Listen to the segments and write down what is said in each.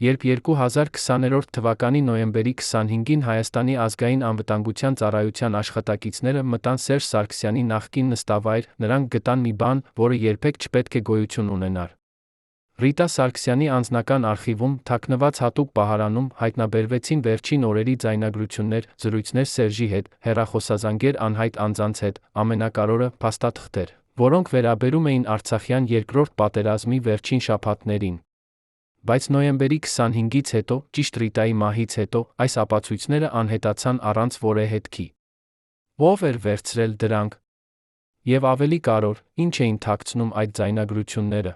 Երբ 2020 թվականի նոյեմբերի 25-ին Հայաստանի ազգային անվտանգության ծառայության աշխատակիցները մտան Սերժ Սարգսյանի նախկին նստավայր, նրանք գտան մի բան, որը երբեք չպետք է գոյություն ունենար։ Ռիտա Սարգսյանի անձնական արխիվում, թաքնված հատուկ պահարանում, հայտնաբերվեցին վերջին օրերի ձայնագրություններ, զրույցներ Սերժի հետ, հեռախոսազանգեր անհայտ անձանց հետ, ամենակարևորը՝ փաստաթղթեր, որոնք վերաբերում էին Արցախյան երկրորդ պատերազմի վերջին շաբաթներին։ Բայց նոյեմբերի 25-ից հետո, ճիշտ Ռիտայի մահից հետո, այս ապացույցները անհետացան առանց որևէ հետքի։ Ո՞վ էր վերցրել դրանք։ Եվ ավելի կարևոր, ինչ էին թաքցնում այդ ձայնագրությունները։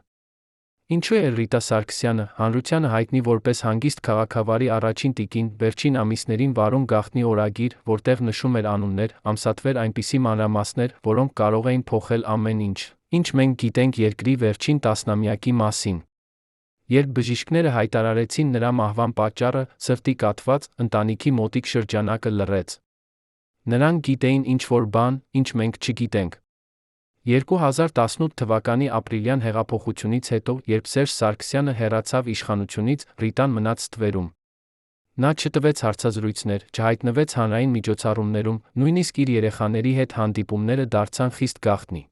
Ինչու էր Ռիտա Սարգսյանը, հանրությանը հայտնի որպես հանգիստ քաղաքավարի առաջին տիկին, վերջին ամիսներին վարում գաղտնի օրագիր, որտեղ նշում էր անուններ, ամսաթվեր, այնպիսի մանրամասներ, որոնք կարող էին փոխել ամեն ինչ, ինչ մենք գիտենք երկրի վերջին տասնամյակի մասին։ Երբ բժիշկները հայտարարեցին նրա մահվան պատճառը, սրտի կաթված, ընտանիքի մոտիկ շրջանակը լռեց։ Նրանք գիտեին ինչ-որ բան, ինչ մենք չգիտենք։ 2018 թվականի ապրիլյան հեղափոխությունից հետո, երբ Սերժ Սարգսյանը հեռացավ իշխանությունից, Ռիտան մնաց ստվերում։ Նա չտվեց հարցազրույցներ, չհայտնվեց հանրային միջոցառումներում, նույնիսկ իր երեխաների հետ հանդիպումները դարձան խիստ գաղտնի։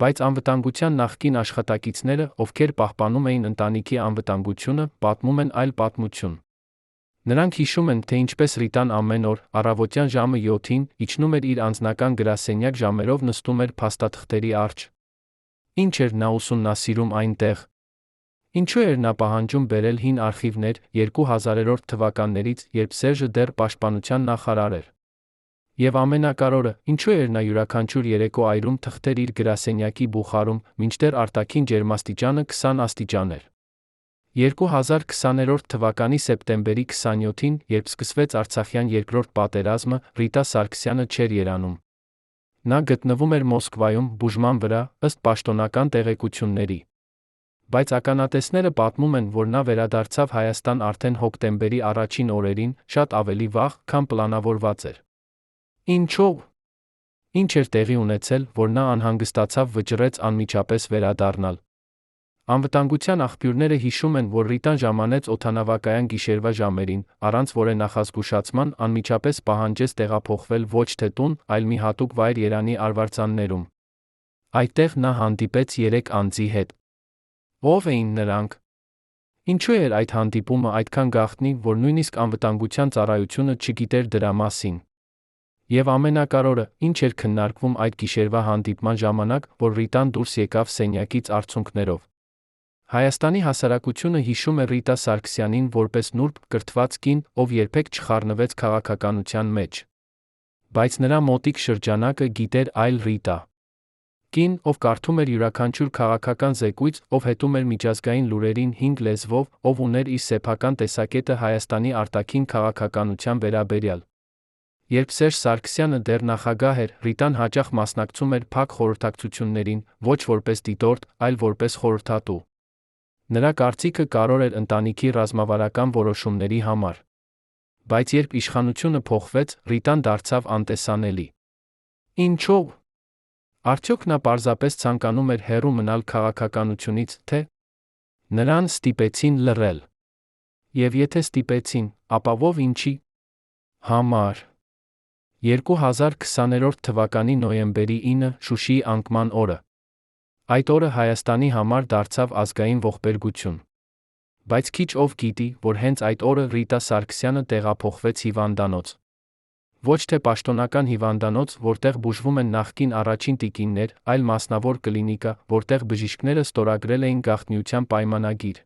Բայց անվտանգության նախկին աշխատակիցները, ովքեր պահպանում էին ընտանիքի անվտանգությունը, պատմում են այլ պատմություն։ Նրանք հիշում են, թե ինչպես Ռիտան ամեն օր, առավոտյան ժամը 7-ին, իջնում էր իր անձնական գրասենյակ, ժամերով նստում էր փաստաթղթերի առջ։ Ինչ էր նա ուսումնասիրում այնտեղ։ Ինչու էր նա պահանջում բերել հին արխիվներ 2000-րդ թվականներից, երբ Սերժը դեռ պաշտպանության նախարար էր։ Եվ ամենակարևորը, ինչու էր նա յուրաքանչյուր երեկո այրում թղթեր իր գրասենյակի բուխարում, մինչդեռ արտաքին ջերմաստիճանը 20 աստիճան էր։ 2020 թվականի սեպտեմբերի 27-ին, երբ սկսվեց Արցախյան երկրորդ պատերազմը, Ռիտա Սարգսյանը չէր երանում։ Նա գտնվում էր Մոսկվայում, բուժման վրա, ըստ պաշտոնական տեղեկությունների։ Բայց ականատեսները պատմում են, որ նա վերադարձավ Հայաստան արդեն հոկտեմբերի առաջին օրերին, շատ ավելի վաղ, քան պլանավորված էր։ Ինչո՞վ։ Ինչ էր տեղի ունեցել, որ նա անհանգստացավ, վճռեց անմիջապես վերադառնալ։ Անվտանգության աղբյուրները հիշում են, որ Ռիտան ժամանեց օդանավակայան գիշերվա ժամերին, առանց որևէ նախազգուշացման, անմիջապես պահանջեց տեղափոխվել ոչ թե տուն, այլ մի հատուկ վայր Երանի արվարձաններում։ Այդտեղ նա հանդիպեց 3 անձի հետ։ Ո՞վ էին նրանք։ Ինչու էր այդ հանդիպումը այդքան գաղտնի, որ նույնիսկ անվտանգության ծառայությունը չգիտեր դրա մասին։ Եվ ամենակարևորը, ինչ էր քննարկվում այդ գիշերվա հանդիպման ժամանակ, որ Ռիտան դուրս եկավ սենյակից արցունքներով։ Հայաստանի հասարակությունը հիշում է Ռիտա Սարգսյանին որպես նուրբ, կրթված կին, ով երբեք չխառնվեց քաղաքականության մեջ։ Բայց նրա մոտիկ շրջանակը գիտեր այլ Ռիտա։ Կին, ով կարդում էր յուրաքանչյուր քաղաքական զեկույց, ով հետում էր միջազգային լուրերին 5 լեզվով, ով ուներ իր սեփական տեսակետը Հայաստանի արտաքին քաղաքականության վերաբերյալ։ Երբ Սերժ Սարգսյանը դեռ նախագահ էր, Ռիտան հաճախ մասնակցում էր փակ խորհրդակցություններին, ոչ որպես դիտորդ, այլ որպես խորհրդատու։ Նրա կարծիքը կարևոր էր ընտանիքի ռազմավարական որոշումների համար։ Բայց երբ իշխանությունը փոխվեց, Ռիտան դարձավ անտեսանելի։ Ինչո՞վ։ Արդյոք նա պարզապես ցանկանում էր հեռու մնալ քաղաքականությունից, թե նրան ստիպեցին լռել։ Եվ եթե ստիպեցին, ապա ով ինչի համար։ 2020 թվականի նոյեմբերի 9, Շուշիի անկման օրը։ Այդ օրը Հայաստանի համար դարձավ ազգային ողբերգություն։ Բայց քիչ ով գիտի, որ հենց այդ օրը Ռիտա Սարգսյանը տեղափոխվեց հիվանդանոց։ Ոչ թե պաշտոնական հիվանդանոց, որտեղ բուժվում են նախկին առաջին տիկիններ, այլ մասնավոր կլինիկա, որտեղ բժիշկները ստորագրել էին գաղտնիության պայմանագիր։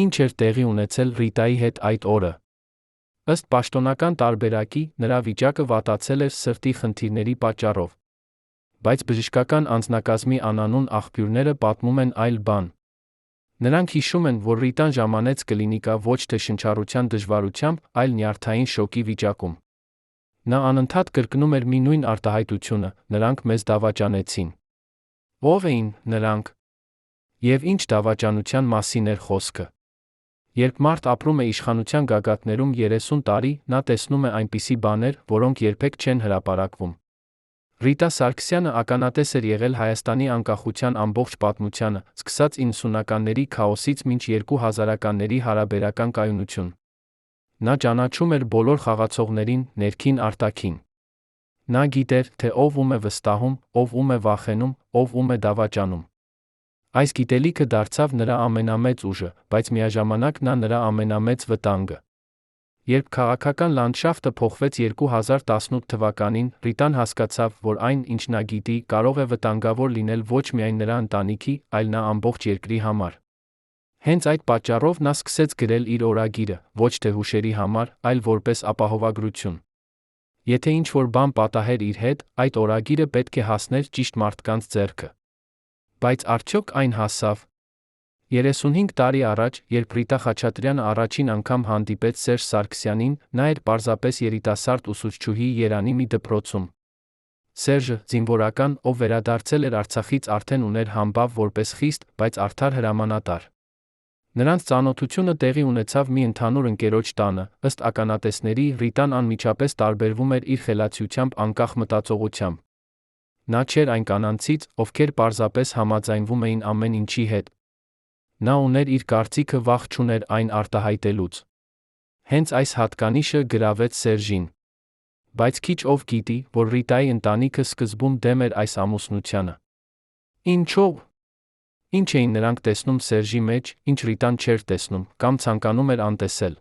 Ինչ էր տեղի ունեցել Ռիտայի հետ այդ օրը։ Ըստ պաշտոնական տարբերակի, նրա վիճակը վատացել էր սրտի խնդիրների պատճառով։ Բայց բժշկական անձնակազմի անանուն աղբյուրները պատմում են այլ բան։ Նրանք հիշում են, որ Ռիտան ժամանեց կլինիկա ոչ թե շնչառության դժվարությամբ, այլ նյարդային շոկի վիճակում։ Նա անընդհատ կրկնում էր մի նույն արտահայտությունը՝ նրանք մեզ դավաճանեցին։ Ո՞վ էին նրանք։ Եվ ինչ դավաճանության մասին էր խոսքը։ Երբ մարդ ապրում է իշխանության գագաթներում 30 տարի, նա տեսնում է այնպիսի բաներ, որոնք երբեք չեն հրապարակվում։ Ռիտա Սարգսյանը ականատես էր եղել Հայաստանի անկախության ամբողջ պատմությանը, սկսած 90-ականների քաոսից մինչ 2000-ականների հարաբերական կայունություն։ Նա ճանաչում էր բոլոր խաղացողներին, ներքին-արտաքին։ Նա գիտեր, թե ով ում է վստահում, ով ում է վախենում, ով ում է դավաճանում։ Այս գիտելիքը դարձավ նրա ամենամեծ ուժը, բայց միաժամանակ նրա ամենամեծ վտանգը։ Երբ քաղաքական լանդշաֆտը փոխվեց 2018 թվականին, Ռիտան հասկացավ, որ այն, ինչ նա գիտի, կարող է վտանգավոր լինել ոչ միայն նրա ընտանիքի, այլ նա ամբողջ երկրի համար։ Հենց այդ պատճառով նա սկսեց գրել իր օրագիրը, ոչ թե հուշերի համար, այլ որպես ապահովագրություն։ Եթե ինչ-որ բան պատահեր իր հետ, այդ օրագիրը պետք է հասներ ճիշտ մարդկանց ձեռքը։ Բայց արդյոք այն հասավ։ 35 տարի առաջ, երբ Ռիտա Խաչատրյանը առաջին անգամ հանդիպեց Սերժ Սարգսյանին, նա էր պարզապես երիտասարդ ուսուցչուհի Երանի մի դպրոցում։ Սերժը, զինվորական, ով վերադարձել էր Արցախից, արդեն ուներ համբավ որպես խիստ, բայց արդար հրամանատար։ Նրանց ծանոթությունը տեղի ունեցավ մի ընդհանուր ընկերոջ տանը, ըստ ականատեսների, Ռիտան անմիջապես տարբերվում էր իր խելացիությամբ անկախ մտածողությամբ։ Նա չէր այն կանանցից, ովքեր պարզապես համաձայնվում էին ամեն ինչի հետ։ Նա ուներ իր կարծիքը, վախ չուներ այն արտահայտելուց։ Հենց այս հատկանիշը գրավեց Սերժին։ Բայց քիչ ով գիտի, որ Ռիտայի ընտանիքը սկզբում դեմ էր այս ամուսնությանը։ Ինչո՞վ։ Ինչ էին նրանք տեսնում Սերժի մեջ, ինչ Ռիտան չէր տեսնում, կամ ցանկանում էր անտեսել։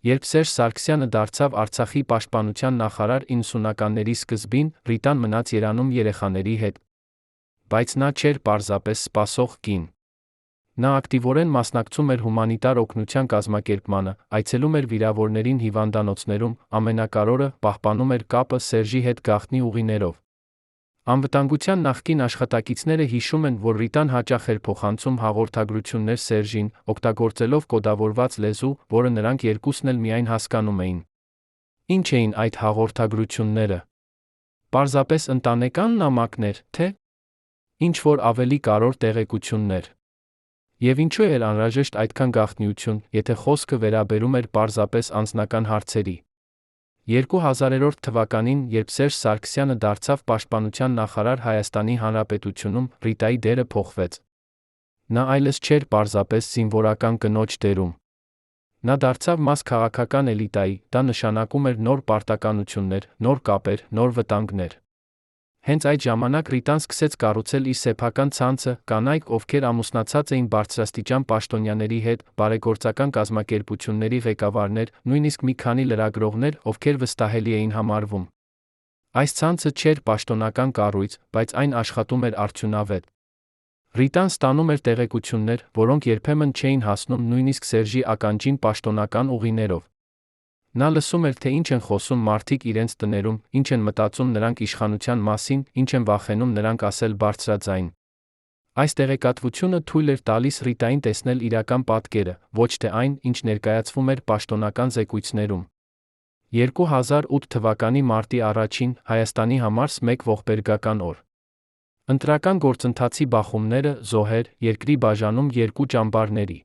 Երբ Սերժ Սարգսյանը դարձավ Արցախի պաշտպանության նախարար 90-ականների սկզբին, Ռիտան մնաց Երանում երեխաների հետ։ Բայց նա չէր պարզապես սպասող կին։ Նա ակտիվորեն մասնակցում էր հումանիտար օգնության կազմակերպմանը, այցելում էր վիրավորներին հիվանդանոցներում, ամենակարևորը, պահպանում էր կապը Սերժի հետ գաղտնի ուղիներով։ Անվտանգության նախկին աշխատակիցները հիշում են, որ Ռիտան հաճախ էր փոխանցում հաղորդագրություններ Սերժին, օգտագործելով կոդավորված լեզու, որը նրանք երկուսն էլ միայն հասկանում էին։ Ինչ էին այդ հաղորդագրությունները։ Պարզապես ընտանեկան նամակներ, թե ինչ-որ ավելի կարևոր տեղեկություններ։ Եվ ինչու էր անհրաժեշտ այդքան գաղտնիություն, եթե խոսքը վերաբերում էր պարզապես անձնական հարցերի։ 2000 թվականին, երբ Սերժ Սարգսյանը դարձավ պաշտպանության նախարար Հայաստանի Հանրապետությունում, Ռիտայի դերը փոխվեց։ Նա այլևս չէր պարզապես զինվորական կնոջ դերում։ Նա դարձավ մաս քաղաքական էլիտայի, դա նշանակում էր նոր պարտականություններ, նոր կապեր, նոր վտանգներ։ Հենց այդ ժամանակ Ռիտան սկսեց կառուցել իր սեփական ցանցը, կանայք, ովքեր ամուսնացած էին բարձրաստիճան պաշտոնյաների հետ, բարեգործական կազմակերպությունների ղեկավարներ, նույնիսկ մի քանի լրագրողներ, ովքեր վստահելի էին համարվում։ Այս ցանցը չէր պաշտոնական կառույց, բայց այն աշխատում էր արդյունավետ։ Ռիտան ստանում էր տեղեկություններ, որոնք երբեմն չէին հասնում նույնիսկ Սերժի ականջին պաշտոնական ուղիներով։ Նա լսում էր, թե ինչ են խոսում մարդիկ իրենց տներում, ինչ են մտածում նրանք իշխանության մասին, ինչ են վախենում նրանք ասել բարձրաձայն։ Այս տեղեկատվությունը թույլ էր տալիս Ռիտային տեսնել իրական պատկերը, ոչ թե այն, ինչ ներկայացվում էր պաշտոնական զեկույցներում։ 2008 թվականի մարտի 1-ին Հայաստանի համար մեկ ողբերգական օր։ Ընտրական գործընթացի բախումները, զոհեր, երկրի բաժանում երկու ճամբարների։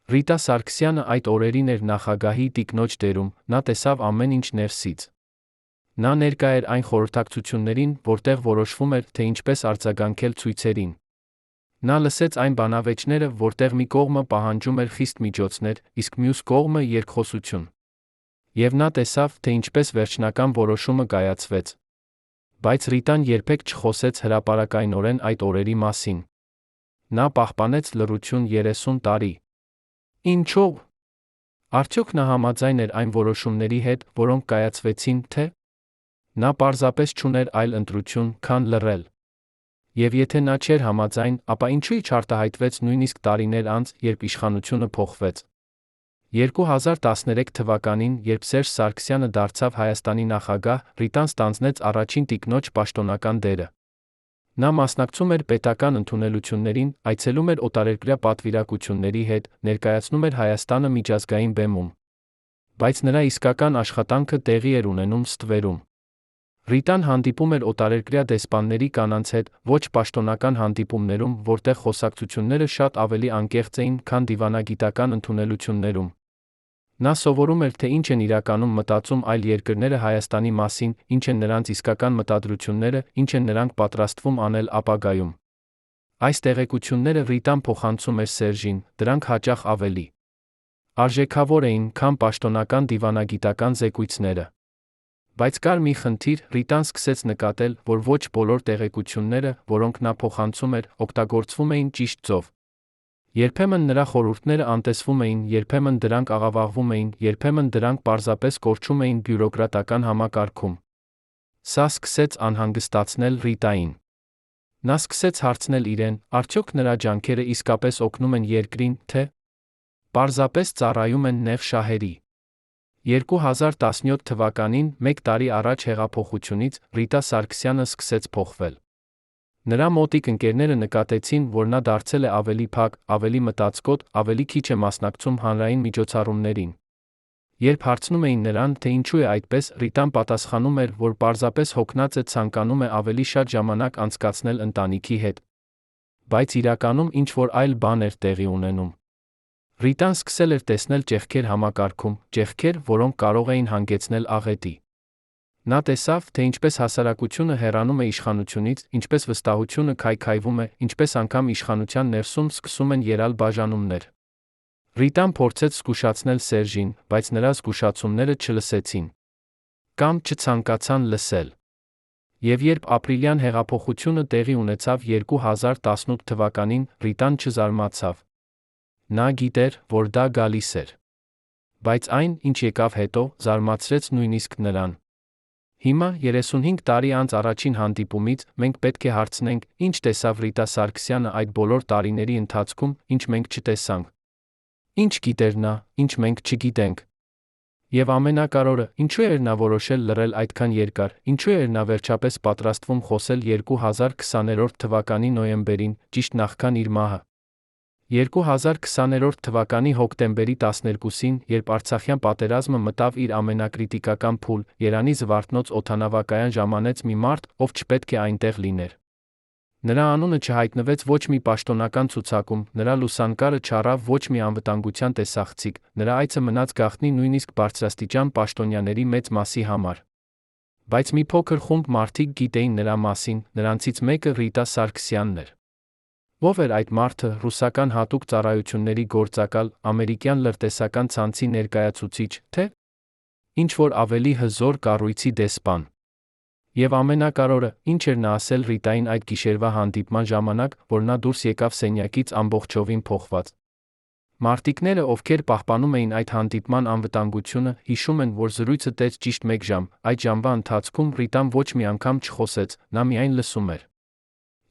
Ռիտա Սարգսյանը այդ օրերին էր նախագահի տիկնոջ դերում, նա տեսավ ամեն ինչ ներսից։ Նա ներկա էր այն խորհրդակցություններին, որտեղ որոշվում էր, թե ինչպես արձագանքել ցույցերին։ Նա լսեց այն բանավեճները, որտեղ մի կողմը պահանջում էր խիստ միջոցներ, իսկ մյուս կողմը երկխոսություն։ Եվ նա տեսավ, թե ինչպես վերջնական որոշումը կայացվեց։ Բայց Ռիտան երբեք չխոսեց հրապարակայնորեն այդ օրերի մասին։ Նա պահպանեց լռություն 30 տարի։ Ինչո՞վ։ Արդյոք նա համաձայն էր այն որոշումների հետ, որոնք կայացվեցին, թե նա պարզապես չուներ այլ ընտրություն, քան լռել։ Եվ եթե նա չէր համաձայն, ապա ինչու չարտահայտվեց նույնիսկ տարիներ անց, երբ իշխանությունը փոխվեց։ 2013 թվականին, երբ Սերժ Սարգսյանը դարձավ Հայաստանի նախագահ, Ռիտան ստանձնեց առաջին տիկնոջ պաշտոնական դերը։ Նա մասնակցում էր պետական ընդունելություններին, այցելում էր օտարերկրյա պատվիրակությունների հետ, ներկայացնում էր Հայաստանը միջազգային բեմում։ Բայց նրա իսկական աշխատանքը տեղի էր ունենում ստվերում։ Ռիտան հանդիպում էր օտարերկրյա դեսպանների կանանց հետ, ոչ պաշտոնական հանդիպումներում, որտեղ խոսակցությունները շատ ավելի անկեղծ էին, քան դիվանագիտական ընդունելություններում։ Նա սովորում էր, թե ինչ են իրականում մտածում այլ երկրները Հայաստանի մասին, ինչ են նրանց իսկական մտադրությունները, ինչ են նրանք պատրաստվում անել ապագայում։ Այս տեղեկությունները Ռիտան փոխանցում էր Սերժին, դրանք հաճախ ավելի արժեքավոր էին, քան պաշտոնական դիվանագիտական զեկույցները։ Բայց կար մի խնդիր, Ռիտան սկսեց նկատել, որ ոչ բոլոր տեղեկությունները, որոնք նա փոխանցում էր, օգտագործվում էին ճիշտ ձով։ Երբեմն նրա խորհուրդները անտեսվում էին, երբեմն դրանք աղավաղվում էին, երբեմն դրանք պարզապես կորչում էին բյուրոկրատական համակարգում։ Սա սկսեց անհանգստացնել Ռիտային։ Նա սկսեց հարցնել իրեն, արդյոք նրա ջանքերը իսկապես օգնում են երկրին, թե պարզապես ծառայում են նեղ շահերի։ 2017 թվականին, մեկ տարի առաջ հեղափոխությունից, Ռիտա Սարգսյանը սկսեց փոխվել։ Նրա մոտիկ ընկերները նկատեցին, որ նա դարձել է ավելի փակ, ավելի մտածկոտ, ավելի քիչ է մասնակցում հանրային միջոցառումներին։ Երբ հարցնում էին նրան, թե ինչու է այդպես, Ռիտան պատասխանում էր, որ պարզապես հոգնած է, ցանկանում է ավելի շատ ժամանակ անցկացնել ընտանիքի հետ։ Բայց իրականում ինչ-որ այլ բան էր տեղի ունենում։ Ռիտան սկսել էր տեսնել ճեղքեր համակարգում, ճեղքեր, որոնք կարող էին հանգեցնել աղետի։ Նա տեսավ, թե ինչպես հասարակությունը հեռանում է իշխանությունից, ինչպես վստահությունը քայքայվում է, ինչպես անգամ իշխանության ներսում սկսում են ելալ բաժանումներ։ Ռիտան փորձեց զգուշացնել Սերժին, բայց նրա զգուշացումները չլսեցին։ Կամ չցանկացան լսել։ Եվ երբ ապրիլյան հեղափոխությունը տեղի ունեցավ 2018 թվականին, Ռիտան չզարմացավ։ Նա գիտեր, որ դա գալիս էր։ Բայց այն, ինչ եկավ հետո, զարմացրեց նույնիսկ նրան։ Հիմա, 35 տարի անց առաջին հանդիպումից, մենք պետք է հարցնենք, ինչ տեսավ Ռիտա Սարգսյանը այդ բոլոր տարիների ընթացքում, ինչ մենք չտեսանք։ Ինչ գիտեր նա, ինչ մենք չգիտենք։ Եվ ամենակարևորը, ինչու էր նա որոշել լռել այդքան երկար, ինչու էր նա վերջապես պատրաստվում խոսել 2020 թվականի նոյեմբերին, ճիշտ նախքան իր մահը։ 2020 թվականի հոկտեմբերի 12-ին, երբ Արցախյան պատերազմը մտավ իր ամենակրիտիկական փուլ, Երանի Զվարթնոց օդանավակայան ժամանեց մի մարդ, ով չպետք է այնտեղ լիներ։ Նրա անունը չհայտնվեց ոչ մի պաշտոնական ցուցակում, նրա լուսանկարը չառավ ոչ մի անվտանգության տեսախցիկ, նրա այցը մնաց գաղտնի նույնիսկ բարձրաստիճան պաշտոնյաների մեծ մասի համար։ Բայց մի փոքր խումբ մարդիկ գիտեին նրա մասին, նրանցից մեկը Ռիտա Սարգսյանն էր։ Ո՞վ էր այդ մարդը, ռուսական հատուկ ծառայությունների գործակալ, ամերիկյան լրտեսական ցանցի ներկայացուցիչ, թե ինչ-որ ավելի հզոր կառույցի դեսպան։ Եվ ամենակարևորը, ինչ էր նա ասել Ռիտային այդ գիշերվա հանդիպման ժամանակ, որ նա դուրս եկավ սենյակից ամբողջովին փոխված։ Մարտիկները, ովքեր պահպանում էին այդ հանդիպման անվտանգությունը, հիշում են, որ զրույցը տևեց ճիշտ 1 ժամ, այդ ժամվա ընթացքում Ռիտան ոչ մի անգամ չխոսեց, նա միայն լսում էր։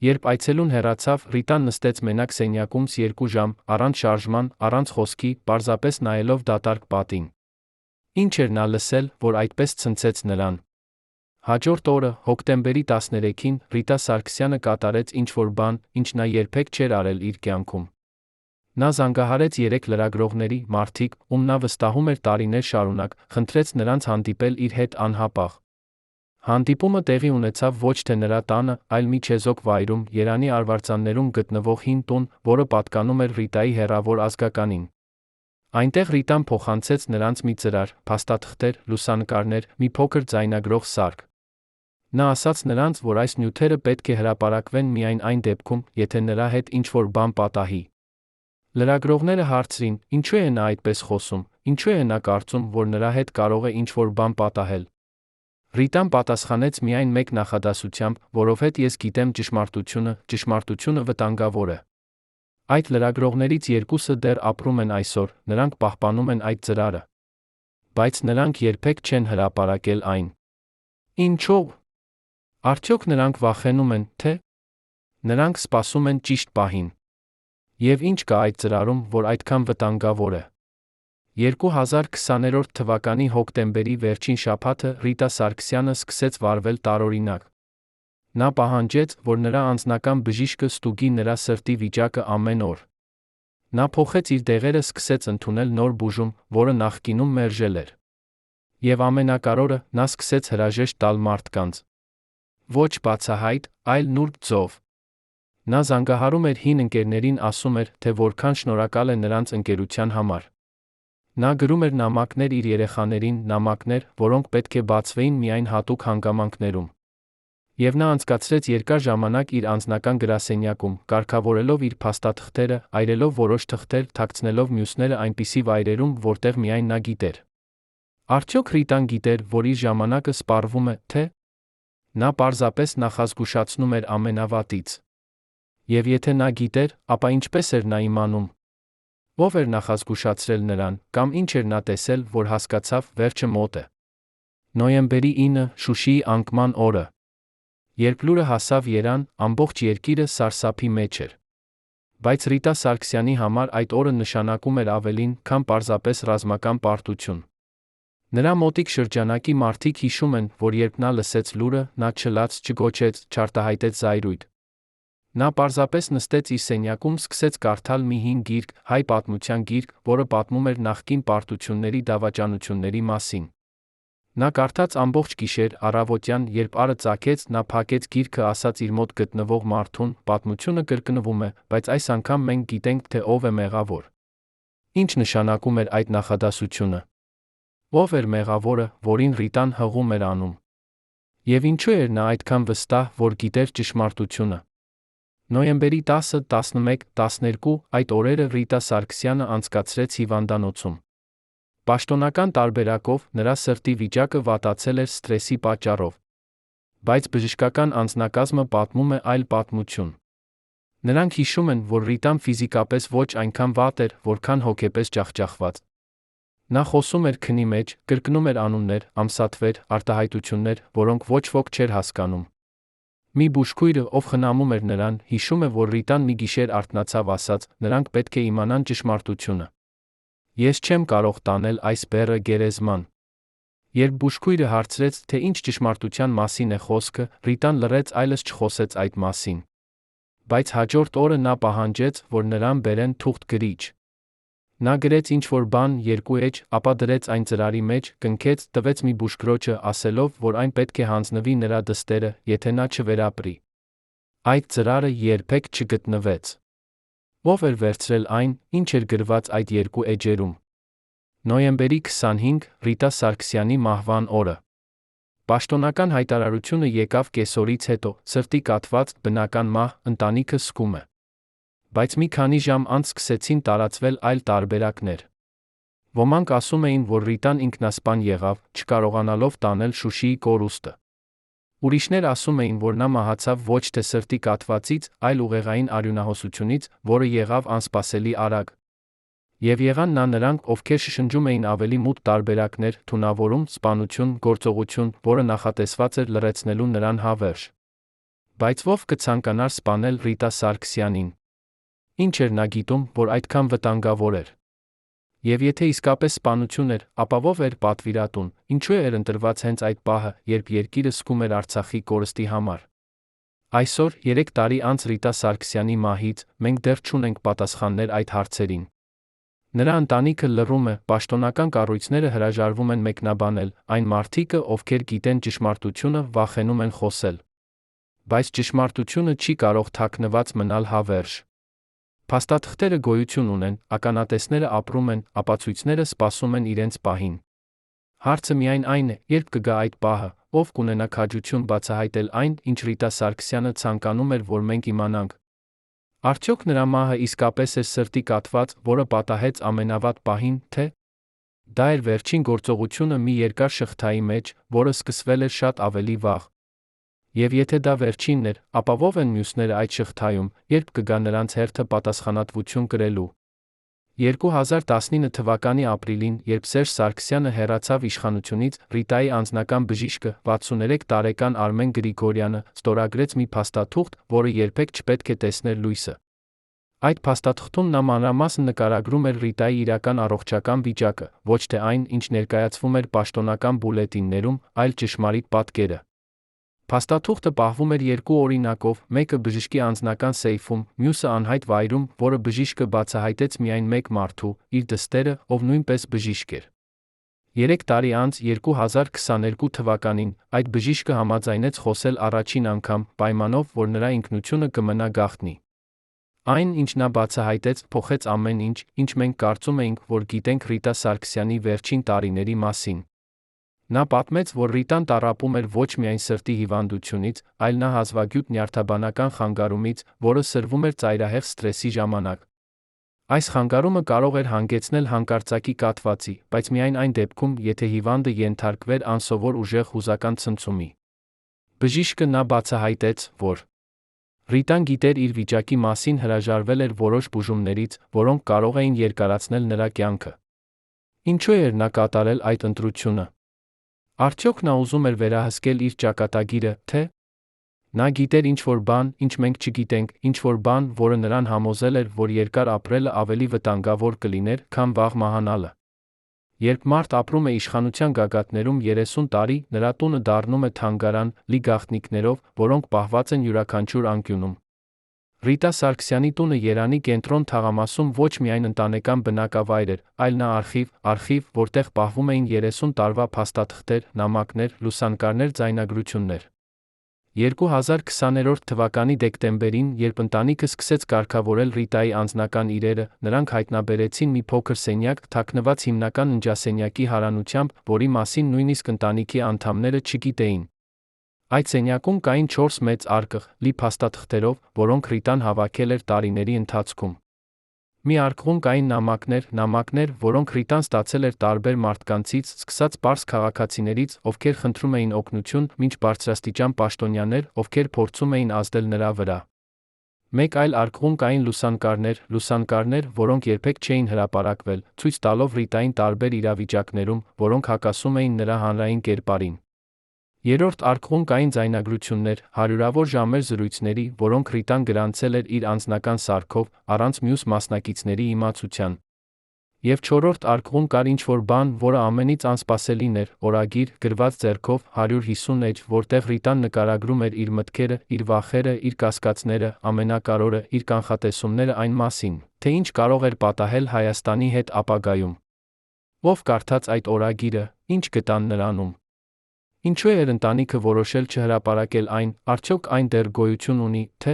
Երբ այցելուն հեռացավ, Ռիտան նստեց մենակ սենյակում 2 ժամ, առանց շարժման, առանց խոսքի, պարզապես նայելով դատարկ պատին։ Ինչ էր նա լսել, որ այդպես ցնցեց նրան։ Հաջորդ օրը, հոկտեմբերի 13-ին, Ռիտա Սարգսյանը կատարեց ինչ-որ բան, ինչ նա երբեք չէր արել իր կյանքում։ Նա զանգահարեց 3 լրագրողների, մարդիկ, ում նա վստահում էր տարիներ շարունակ, խնդրեց նրանց հանդիպել իր հետ անհապաղ։ Հանդիպումը տեղի ունեցավ ոչ թե նրա տանը, այլ մի չեզոք վայրում, Երանի արվարձաններում գտնվող հին տուն, որը պատկանում էր Ռիտայի հեռավոր ազգականին։ Այնտեղ Ռիտան փոխանցեց նրանց մի ծրար, փաստաթղթեր, լուսանկարներ, մի փոքր ձայնագրող սարք։ Նա ասաց նրանց, որ այս նյութերը պետք է հրապարակվեն միայն այն դեպքում, եթե նրա հետ ինչ-որ բան պատահի։ Լրագրողները հարցրին, ինչու է նա այդպես խոսում, ինչու է նա կարծում, որ նրա հետ կարող է ինչ-որ բան պատահել։ Ռիտան պատասխանեց միայն մեկ նախադասությամբ, որովհետև ես գիտեմ ճշմարտությունը, ճշմարտությունը վտանգավոր է։ Այդ լրագրողներից 2-ը դեռ ապրում են այսօր, նրանք պահպանում են այդ ծրարը։ Բայց նրանք երբեք չեն հրապարակել այն։ Ինչո՞վ։ Արդյոք նրանք վախենում են, թե նրանք սպասում են ճիշտ պահին։ Եվ ինչ կա այդ ծրարում, որ այդքան վտանգավոր է։ 2020 թվականի հոկտեմբերի վերջին շաբաթը Ռիտա Սարգսյանը սկսեց վարվել տարօրինակ։ Նա պահանջեց, որ նրա անձնական բժիշկը ստուգի նրա սրտի վիճակը ամեն օր։ Նա փոխեց իր դեղերը, սկսեց ընդունել նոր բուժում, որը նախկինում մերժել էր։ Եվ ամենակարևորը, նա սկսեց հրաժեշտ տալ մարդկանց։ Ոչ բացահայտ, այլ նուրբ ձով։ Նա զանգահարում էր հին ընկերներին, ասում էր, թե որքան շնորհակալ է նրանց ընկերության համար։ Նա գրում էր նամակներ իր երեխաներին, նամակներ, որոնք պետք է բացվեին միայն հատուկ հանգամանքներում։ Եվ նա անցկացրեց երկար ժամանակ իր անձնական գրասենյակում, կարգավորելով իր փաստաթղթերը, այրելով որոշ թղթեր, թաքցնելով մյուսները այնպիսի վայրերում, որտեղ միայն նա գիտեր։ Արդյոք Ռիտան գիտեր, որ իր ժամանակը սպառվում է, թե՞ նա պարզապես նախազգուշացնում էր ամենավատից։ Եվ եթե նա գիտեր, ապա ինչպես էր նա իմանում։ Ո՞վ էր նախազգուշացրել նրան, կամ ինչ էր նա տեսել, որ հասկացավ, վերջը մոտ է։ Նոյեմբերի 9, Շուշիի անկման օրը։ Երբ լուրը հասավ Երան, ամբողջ երկիրը սարսափի մեջ էր։ Բայց Ռիտա Սարգսյանի համար այդ օրը նշանակում էր ավելին, քան պարզապես ռազմական պարտություն։ Նրա մոտիկ շրջանակի մարդիկ հիշում են, որ երբ նա լսեց լուրը, նա չլաց, չգոչեց, չարտահայտեց զայրույթ։ Նա պարզապես նստեց իր սենյակում, սկսեց կարդալ մի հին գիրք, հայ պատմության գիրք, որը պատմում էր նախկին պարտությունների դավաճանությունների մասին։ Նա կարդաց ամբողջ գիշեր, առավոտյան, երբ առը ծագեց, նա փակեց գիրքը, ասաց իր մոտ գտնվող մարդուն, պատմությունը կրկնվում է, բայց այս անգամ մենք գիտենք, թե ով է մեղավոր։ Ինչ նշանակում էր այդ նախադասությունը։ Ով էր մեղավորը, որին Ռիտան հղում էր անում։ Եվ ինչու էր նա այդքան վստահ, որ գիտեր ճշմարտությունը։ Նոյեմբերի 10, 11, 12 այդ օրերը Ռիտա Սարգսյանը անցկացրեց հիվանդանոցում։ Պաշտոնական տարբերակով նրա սրտի վիճակը վատացել էր սթրեսի պատճառով։ Բայց բժշկական անձնակազմը պատմում է այլ պատմություն։ Նրանք հիշում են, որ Ռիտան ֆիզիկապես ոչ այնքան վատ էր, որքան հոգեպես ջախջախված։ Նա խոսում էր քնի մեջ, կրկնում էր անուններ, ամսաթվեր, արտահայտություններ, որոնք ոչ ոք չէր հասկանում։ Մի բուժքույրը, ով խնամում էր նրան, հիշում է, որ Ռիտան մի գիշեր արթնացավ, ասաց. «Նրանք պետք է իմանան ճշմարտությունը։ Ես չեմ կարող տանել այս բեռը գերեզման»։ Երբ բուժքույրը հարցրեց, թե ինչ ճշմարտության մասին է խոսքը, Ռիտան լռեց, այլևս չխոսեց այդ մասին։ Բայց հաջորդ օրը նա պահանջեց, որ նրան բերեն թուղթ գրիչ։ Նա գրեց ինչ-որ բան, 2 էջ, ապա դրեց այն ծրարի մեջ, կնքեց, տվեց մի բուժքրոջը, ասելով, որ այն պետք է հանձնվի նրա դստերը, եթե նա չվերապրի։ Այդ ծրարը երբեք չգտնվեց։ Ո՞վ էր վերցրել այն, ինչ էր գրված այդ 2 էջերում։ Նոյեմբերի 25, Ռիտա Սարգսյանի մահվան օրը։ Պաշտոնական հայտարարությունը եկավ կեսօրից հետո, սրտի կաթված, բնական մահ, ընտանիքը զսկում է։ Բայց մի քանի ժամ անց սկսեցին տարածվել այլ տարբերակներ։ Ոմանք ասում էին, որ Ռիտան ինքնասպան եղավ, չկարողանալով տանել Շուշիի կորուստը։ Ուրիշներ ասում էին, որ նա մահացավ ոչ թե սրտի կաթվածից, այլ ուղեղային արյունահոսությունից, որը եղավ անսպասելի արագ։ Եվ եղան նրանք, ովքեր շշնջում էին ավելի մութ տարբերակներ, թունավորում, սպանություն, գործողություն, որը նախատեսված էր լռեցնելու նրան հավերժ։ Բայց ով կցանկանար սպանել Ռիտա Սարգսյանին։ Ինչ էր նա գիտում, որ այդքան վտանգավոր էր։ Եվ եթե իսկապես սպանություն էր, ապա ով էր պատվիրատուն, ինչու էր ընտրված հենց այդ պահը, երբ երկիրը զսկում էր Արցախի կորստի համար։ Այսօր, 3 տարի անց Ռիտա Սարգսյանի մահից, մենք դեռ չունենք պատասխաններ այդ հարցերին։ Նրա ընտանիքը լռում է, պաշտոնական կառույցները հրաժարվում են մեկնաբանել, այն մարդիկը, ովքեր գիտեն ճշմարտությունը, վախենում են խոսել։ Բայց ճշմարտությունը չի կարող թաքնված մնալ հավերժ։ Փաստաթղթերը գոյություն ունեն, ականատեսները ապրում են, ապացույցները սպասում են իրենց պահին։ Հարցը միայն այն է, երբ կգա այդ պահը, ով կունենա քաջություն բացահայտել այն, ինչ Ռիտա Սարգսյանը ցանկանում էր, որ մենք իմանանք։ Արդյոք նրա մահը իսկապես էր սրտի կաթված, որը պատահեց ամենավատ պահին, թե՞ դա էր վերջին գործողությունը մի երկար շղթայի մեջ, որը սկսվել էր շատ ավելի վաղ։ Եվ եթե դա վերջինն էր, ապա ո՞վ են մյուսները այդ շղթայում, երբ կգա նրանց հերթը պատասխանատվություն կրելու։ 2019 թվականի ապրիլին, երբ Սերժ Սարգսյանը հեռացավ իշխանությունից, Ռիտայի անձնական բժիշկը, 63 տարեկան Արմեն Գրիգորյանը, ստորագրեց մի փաստաթուղթ, որը երբեք չպետք է տեսներ լույսը։ Այդ փաստաթղթում նա մանրամասն նկարագրում էր Ռիտայի իրական առողջական վիճակը, ոչ թե այն, ինչ ներկայացվում էր պաշտոնական բուլետիններում, այլ ճշմարիտ պատկերը։ Փաստաթուղթը պահվում էր 2 օրինակով, մեկը բժշկի անձնական սեյֆում, մյուսը անհայտ վայրում, որը բժիշկը բացահայտեց միայն մեկ մարդու, իր դստերը, ով նույնպես բժիշկ էր։ 3 տարի անց, 2022 թվականին, այդ բժիշկը համաձայնեց խոսել առաջին անգամ, պայմանով, որ նրա ինքնությունը կմնա գաղտնի։ Այն, ինչ նա բացահայտեց, փոխեց ամեն ինչ, ինչ մենք կարծում էինք, որ գիտենք Ռիտա Սարգսյանի վերջին տարիների մասին։ Նա պատմեց, որ Ռիտան տառապում էր ոչ միայն սրտի հիվանդությունից, այլ նա հազվագյուտ նյարդաբանական խանգարումից, որը սրվում էր ծայրահեղ սթրեսի ժամանակ։ Այս խանգարումը կարող էր հանգեցնել հանկարծակի կաթվածի, բայց միայն այն դեպքում, եթե հիվանդը ենթարկվեր անսովոր ուժեղ հուզական ցնցումի։ Բժիշկը նա բացահայտեց, որ Ռիտան գիտեր իր վիճակի մասին, հրաժարվել էր որոշ բուժումներից, որոնք կարող էին երկարացնել նրա կյանքը։ Ինչու էր նա կատարել այդ ընտրությունը։ Արդյոք նա ուզում էր վերահսկել իր ճակատագիրը, թե նա գիտեր ինչ-որ բան, ինչ մենք չգիտենք, ինչ-որ բան, որը նրան համոզել էր, որ երկար ապրելը ավելի վտանգավոր կլիներ, քան վաղ մահանալը։ Երբ մարդ ապրում է իշխանության գագաթներում 30 տարի, նրա տունը դառնում է թանգարան, լի գաղտնիքներով, որոնք պահված են յուրաքանչյուր անկյունում։ Ռիտա Սարգսյանի տունը Երանի կենտրոն թաղամասում ոչ միայն ընտանեկան բնակավայր էր, այլ նա արխիվ, որտեղ պահվում էին 30 տարվա փաստաթղթեր, նամակներ, լուսանկարներ, ձայնագրություններ։ 2020 թվականի դեկտեմբերին, երբ ընտանիքը սկսեց կարգավորել Ռիտայի անձնական իրերը, նրանք հայտնաբերեցին մի փոքր սենյակ, թաքնված հիմնական ննջասենյակի հարանությամբ, որի մասին նույնիսկ ընտանիքի անդամները չգիտեին։ Այդ սենյակում կային 4 մեծ արկղ, լի փաստաթղթերով, որոնք Ռիտան հավաքել էր տարիների ընթացքում։ Մի արկղում կային նամակներ, որոնք Ռիտան ստացել էր տարբեր մարդկանցից, սկսած պարզ քաղաքացիներից, ովքեր խնդրում էին օգնություն, մինչ բարձրաստիճան պաշտոնյաներ, ովքեր փորձում էին ազդել նրա վրա։ Մեկ այլ արկղում կային լուսանկարներ, որոնք երբեք չէին հրապարակվել, ցույց տալով Ռիտային տարբեր իրավիճակներում, որոնք հակասում էին նրա հանրային կերպարին։ Երրորդ արկղում կային ձայնագրություններ, հարյուրավոր ժամեր զրույցների, որոնք Ռիտան գրանցել էր իր անձնական սարքով, առանց մյուս մասնակիցների իմացության։ Եվ չորրորդ արկղում կար ինչ-որ բան, որը ամենից անսպասելին էր, օրագիր, գրված ձեռքով, 150 էջ, որտեղ Ռիտան նկարագրում էր իր մտքերը, իր վախերը, իր կասկածները, ամենակարևորը, իր կանխատեսումները այն մասին, թե ինչ կարող էր պատահել Հայաստանի հետ ապագայում։ Ով կարդաց այդ օրագիրը, ինչ գտան նրանում։ Ինչու էր ընտանիքը որոշել չհրապարակել այն, արդյոք այն դեռ գոյություն ունի, թե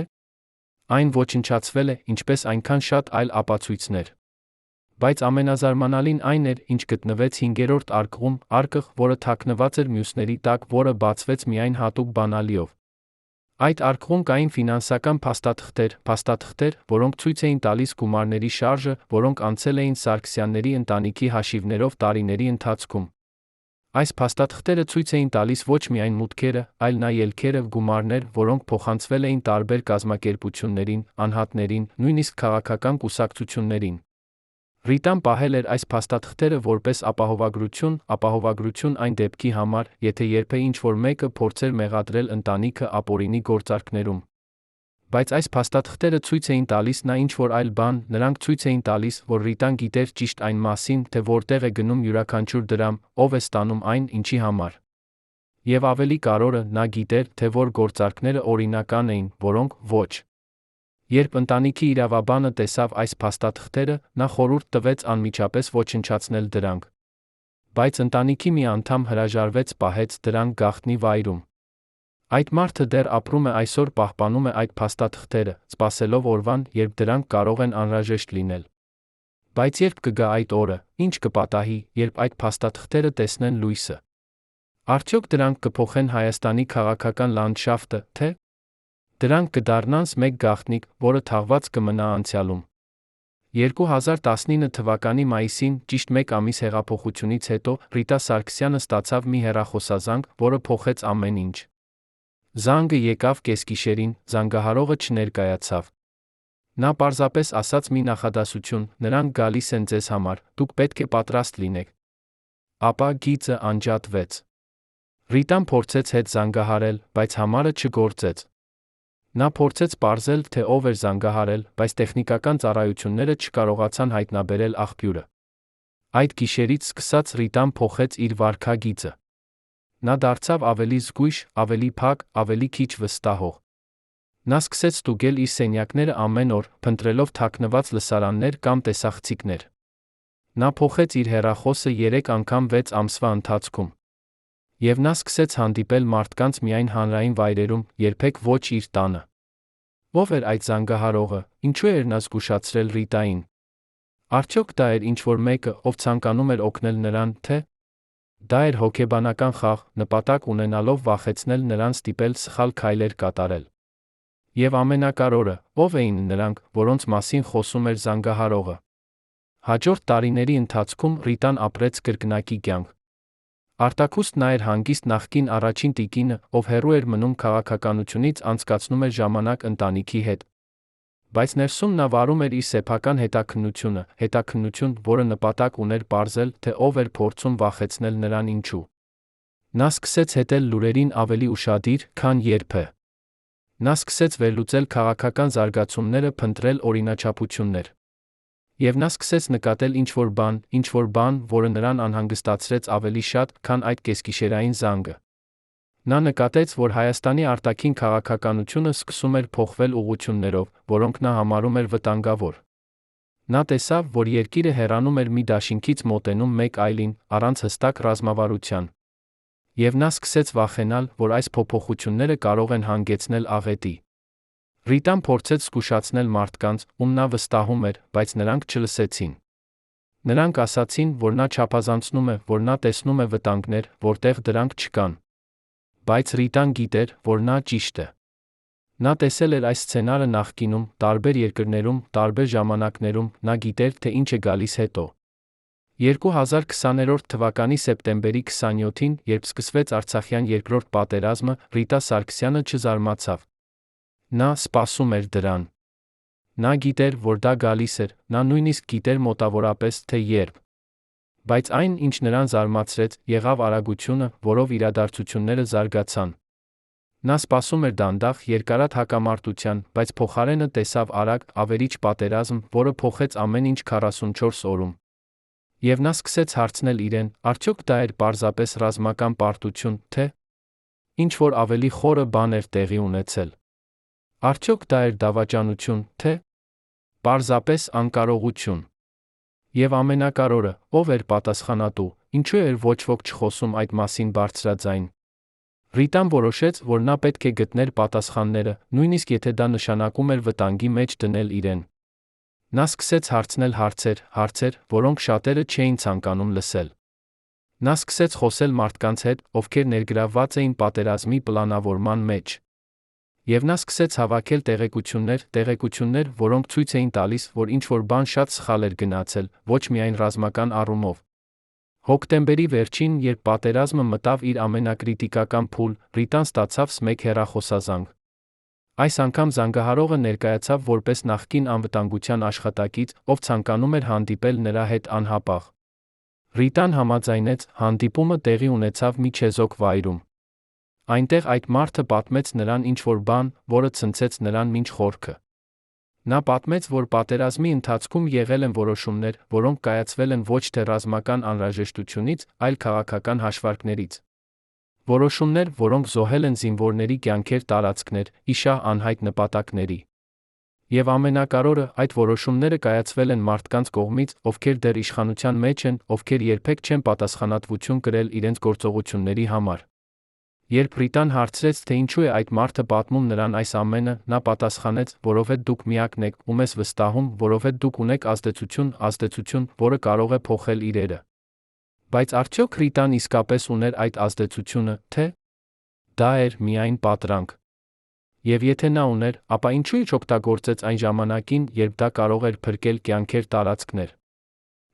այն ոչնչացվել է, ինչպես այնքան շատ այլ ապացույցներ։ Բայց ամենազարմանալին այն էր, ինչ գտնվեց 5-րդ արկղում, արկղ, որը թաքնված էր մյուսների տակ, որը բացվեց միայն հատուկ բանալիով։ Այդ արկղում կային ֆինանսական փաստաթղթեր, որոնք ցույց էին տալիս գումարների շարժը, որոնք անցել էին Սարգսյանների ընտանիքի հաշիվներով տարիների ընթացքում։ Այս փաստաթղթերը ցույց էին տալիս ոչ միայն մուտքերը, այլ նաև ելքերը, գումարներ, որոնք փոխանցվել էին տարբեր կազմակերպություններին, անհատներին, նույնիսկ քաղաքական կուսակցություններին։ Ռիտան պահել էր այս փաստաթղթերը որպես ապահովագրություն այն դեպքի համար, եթե երբևէ ինչ-որ մեկը փորձեր մեղադրել ընտանիքը ապօրինի գործարքներում։ Բայց այս փաստաթղթերը ցույց էին տալիս նա ինչ-որ այլ բան, նրանք ցույց էին տալիս, որ Ռիտան գիտեր ճիշտ այն մասին, թե որտեղ է գնում յուրաքանչյուր դրամ, ով է ստանում այն, ինչի համար։ Եվ ավելի կարևորը, նա գիտեր, թե որ գործարքները օրինական էին, որոնք ոչ։ Երբ ընտանիքի իրավաբանը տեսավ այս փաստաթղթերը, նա խորհուրդ տվեց անմիջապես ոչնչացնել դրանք։ Բայց ընտանիքի մի անդամ հրաժարվեց, պահեց դրանք գաղտնի վայրում։ Այդ մարդը դեռ ապրում է այսօր, պահպանում է այդ փաստաթղթերը, սպասելով օրվան, երբ դրանք կարող են անհրաժեշտ լինել։ Բայց երբ կգա այդ օրը, ինչ կպատահի, երբ այդ փաստաթղթերը տեսնեն լույսը։ Արդյոք դրանք կփոխեն Հայաստանի քաղաքական լանդշաֆտը, թե դրանք կդառնան մեկ գաղտնիք, որը թաղված կմնա անցյալում։ 2019 թվականի մայիսին, ճիշտ 1 ամիս հեղափոխությունից հետո, Ռիտա Սարգսյանը ստացավ մի հեռախոսազանգ, որը փոխեց ամեն ինչ։ Զանգը եկավ կեսգիշերին, զանգահարողը չներկայացավ։ Նա պարզապես ասաց մի նախադասություն, նրանք գալիս են ձեզ համար, դուք պետք է պատրաստ լինեք։ Ապա գիծը անջատվեց։ Ռիտան փորձեց հետ զանգահարել, բայց համարը չգործեց։ Նա փորձեց պարզել, թե ով էր զանգահարել, բայց տեխնիկական ծառայությունները չկարողացան հայտնաբերել աղբյուրը։ Այդ գիշերից սկսած Ռիտան փոխեց իր վարքագիծը։ Նա դարձավ ավելի զգույշ, ավելի փակ, ավելի քիչ վստահող։ Նա սկսեց ստուգել իր սենյակները ամեն օր, փնտրելով թաքնված լսարաններ կամ տեսախցիկներ։ Նա փոխեց իր հեռախոսը 3 անգամ 6 ամսվա ընթացքում։ Եվ նա սկսեց հանդիպել մարդկանց միայն հանրային վայրերում, երբեք ոչ իր տանը։ Ո՞վ էր այդ զանգահարողը, ինչու էր նա զգուշացրել Ռիտային։ Արդյոք դա էր ինչ-որ մեկը, ով ցանկանում էր օգնել նրան, թե՞ դա էր հոգեբանական խաղ, նպատակ ունենալով վախեցնել նրան ստիպել սխալ քայլեր կատարել։ Եվ ամենակարևորը, ո՞վ էին նրանք, որոնց մասին խոսում էր զանգահարողը։ Հաջորդ տարիների ընթացքում Ռիտան ապրեց կրկնակի կյանք։ Արտաքուստ նա էր հանգիստ նախկին առաջին տիկինը, ով հեռու էր մնում քաղաքականությունից, անցկացնում էր ժամանակ ընտանիքի հետ։ Բայց ներսում նա վարում էր իր սեփական հետաքննություն, որը նպատակ ուներ պարզել, թե ով էր փորձում վախեցնել նրան ինչու։ Նա սկսեց հետել լուրերին ավելի ուշադիր, քան երբևէ։ Նա սկսեց վերլուծել քաղաքական զարգացումները, փնտրել օրինաչափություններ։ Եվ նա սկսեց նկատել ինչ-որ բան, որը նրան անհանգստացրեց ավելի շատ, քան այդ կեսգիշերային զանգը։ Նա նկատեց, որ Հայաստանի արտաքին քաղաքականությունը սկսում էր փոխվել ուղղություններով, որոնք նա համարում էր վտանգավոր։ Նա տեսավ, որ երկիրը հեռանում էր մի դաշինքից մոտենում մեկ այլին, առանց հստակ ռազմավարության։ Եվ նա սկսեց վախենալ, որ այս փոփոխությունները կարող են հանգեցնել աղետի։ Ռիտան փորձեց զգուշացնել մարդկանց, ում նա վստահում էր, բայց նրանք չլսեցին։ Նրանք ասացին, որ նա չափազանցնում է, որ նա տեսնում է վտանգներ, որտեղ դրանք չկան։ Բայց Ռիտան գիտեր, որ նա ճիշտ է։ Նա տեսել էր այս սցենարը նախկինում, տարբեր երկրներում, տարբեր ժամանակներում, նա գիտեր, թե ինչ է գալիս հետո։ 2020 թվականի սեպտեմբերի 27-ին, երբ սկսվեց Արցախյան երկրորդ պատերազմը, Ռիտա Սարգսյանը չզարմացավ։ Նա սպասում էր դրան։ Նա գիտեր, որ դա գալիս էր, նա նույնիսկ գիտեր մոտավորապես, թե երբ։ Բայց այն, ինչ նրան զարմացրեց, եղավ արագությունը, որով իրադարձությունները զարգացան։ Նա սպասում էր դանդաղ, երկարատ հակամարտության, բայց փոխարենը տեսավ արագ, ավերիչ պատերազմ, որը փոխեց ամեն ինչ 44 օրում։ Եվ նա սկսեց հարցնել իրեն, արդյոք դա էր պարզապես ռազմական պարտություն, թե ինչ-որ ավելի խորը բան էր տեղի ունեցել։ Արդյոք դա էր դավաճանություն, թե պարզապես անկարողություն։ Եվ ամենակարևորը, ով էր պատասխանատու, ինչու էր ոչ ոք չխոսում այդ մասին բարձրաձայն։ Ռիտան որոշեց, որ նա պետք է գտներ պատասխանները, նույնիսկ եթե դա նշանակում էր վտանգի մեջ դնել իրեն։ Նա սկսեց հարցնել հարցեր, որոնք շատերը չէին ցանկանում լսել։ Նա սկսեց խոսել մարդկանց հետ, ովքեր ներգրավված էին պատերազմի պլանավորման մեջ։ Եվ նա սկսեց հավաքել տեղեկություններ, որոնք ցույց էին տալիս, որ ինչ-որ բան շատ սխալ էր գնացել, ոչ միայն ռազմական առումով։ Հոկտեմբերի վերջին, երբ պատերազմը մտավ իր ամենակրիտիկական փուլ, Ռիտան ստացավ մեկ հեռախոսազանգ։ Այս անգամ զանգահարողը ներկայացավ որպես նախկին անվտանգության աշխատակից, ով ցանկանում էր հանդիպել նրա հետ անհապաղ։ Ռիտան համաձայնեց, հանդիպումը տեղի ունեցավ մի չեզոք վայրում։ Այնտեղ այդ մարդը պատմեց նրան ինչ-որ բան, որը ցնցեց նրան մինչ խորքը։ Նա պատմեց, որ պատերազմի ընթացքում եղել են որոշումներ, որոնք կայացվել են ոչ թե ռազմական անհրաժեշտությունից, այլ քաղաքական հաշվարկներից։ Որոշումներ, որոնք զոհել են զինվորների կյանքեր, տարածքներ, իշահ անհայտ նպատակների։ Եվ ամենակարևորը, այդ որոշումները կայացվել են մարդկանց կողմից, ովքեր դեռ իշխանության մեջ են, ովքեր երբեք չեն պատասխանատվություն կրել իրենց գործողությունների համար։ Երբ Ռիտան հարցրեց, թե ինչու է այդ մարդը պատմում նրան այս ամենը, նա պատասխանեց, որովհետև դուք միակն եք, ում ես վստահում, որովհետև դուք ունեք ազդեցություն, որը կարող է փոխել իրերը։ Բայց արդյոք Ռիտան իսկապես ուներ այդ ազդեցությունը, թե դա էր միայն պատրանք։ Եվ եթե նա ուներ, ապա ինչու չօգտագործեց այն ժամանակին, երբ դա կարող էր փրկել կյանքեր, տարածքներ։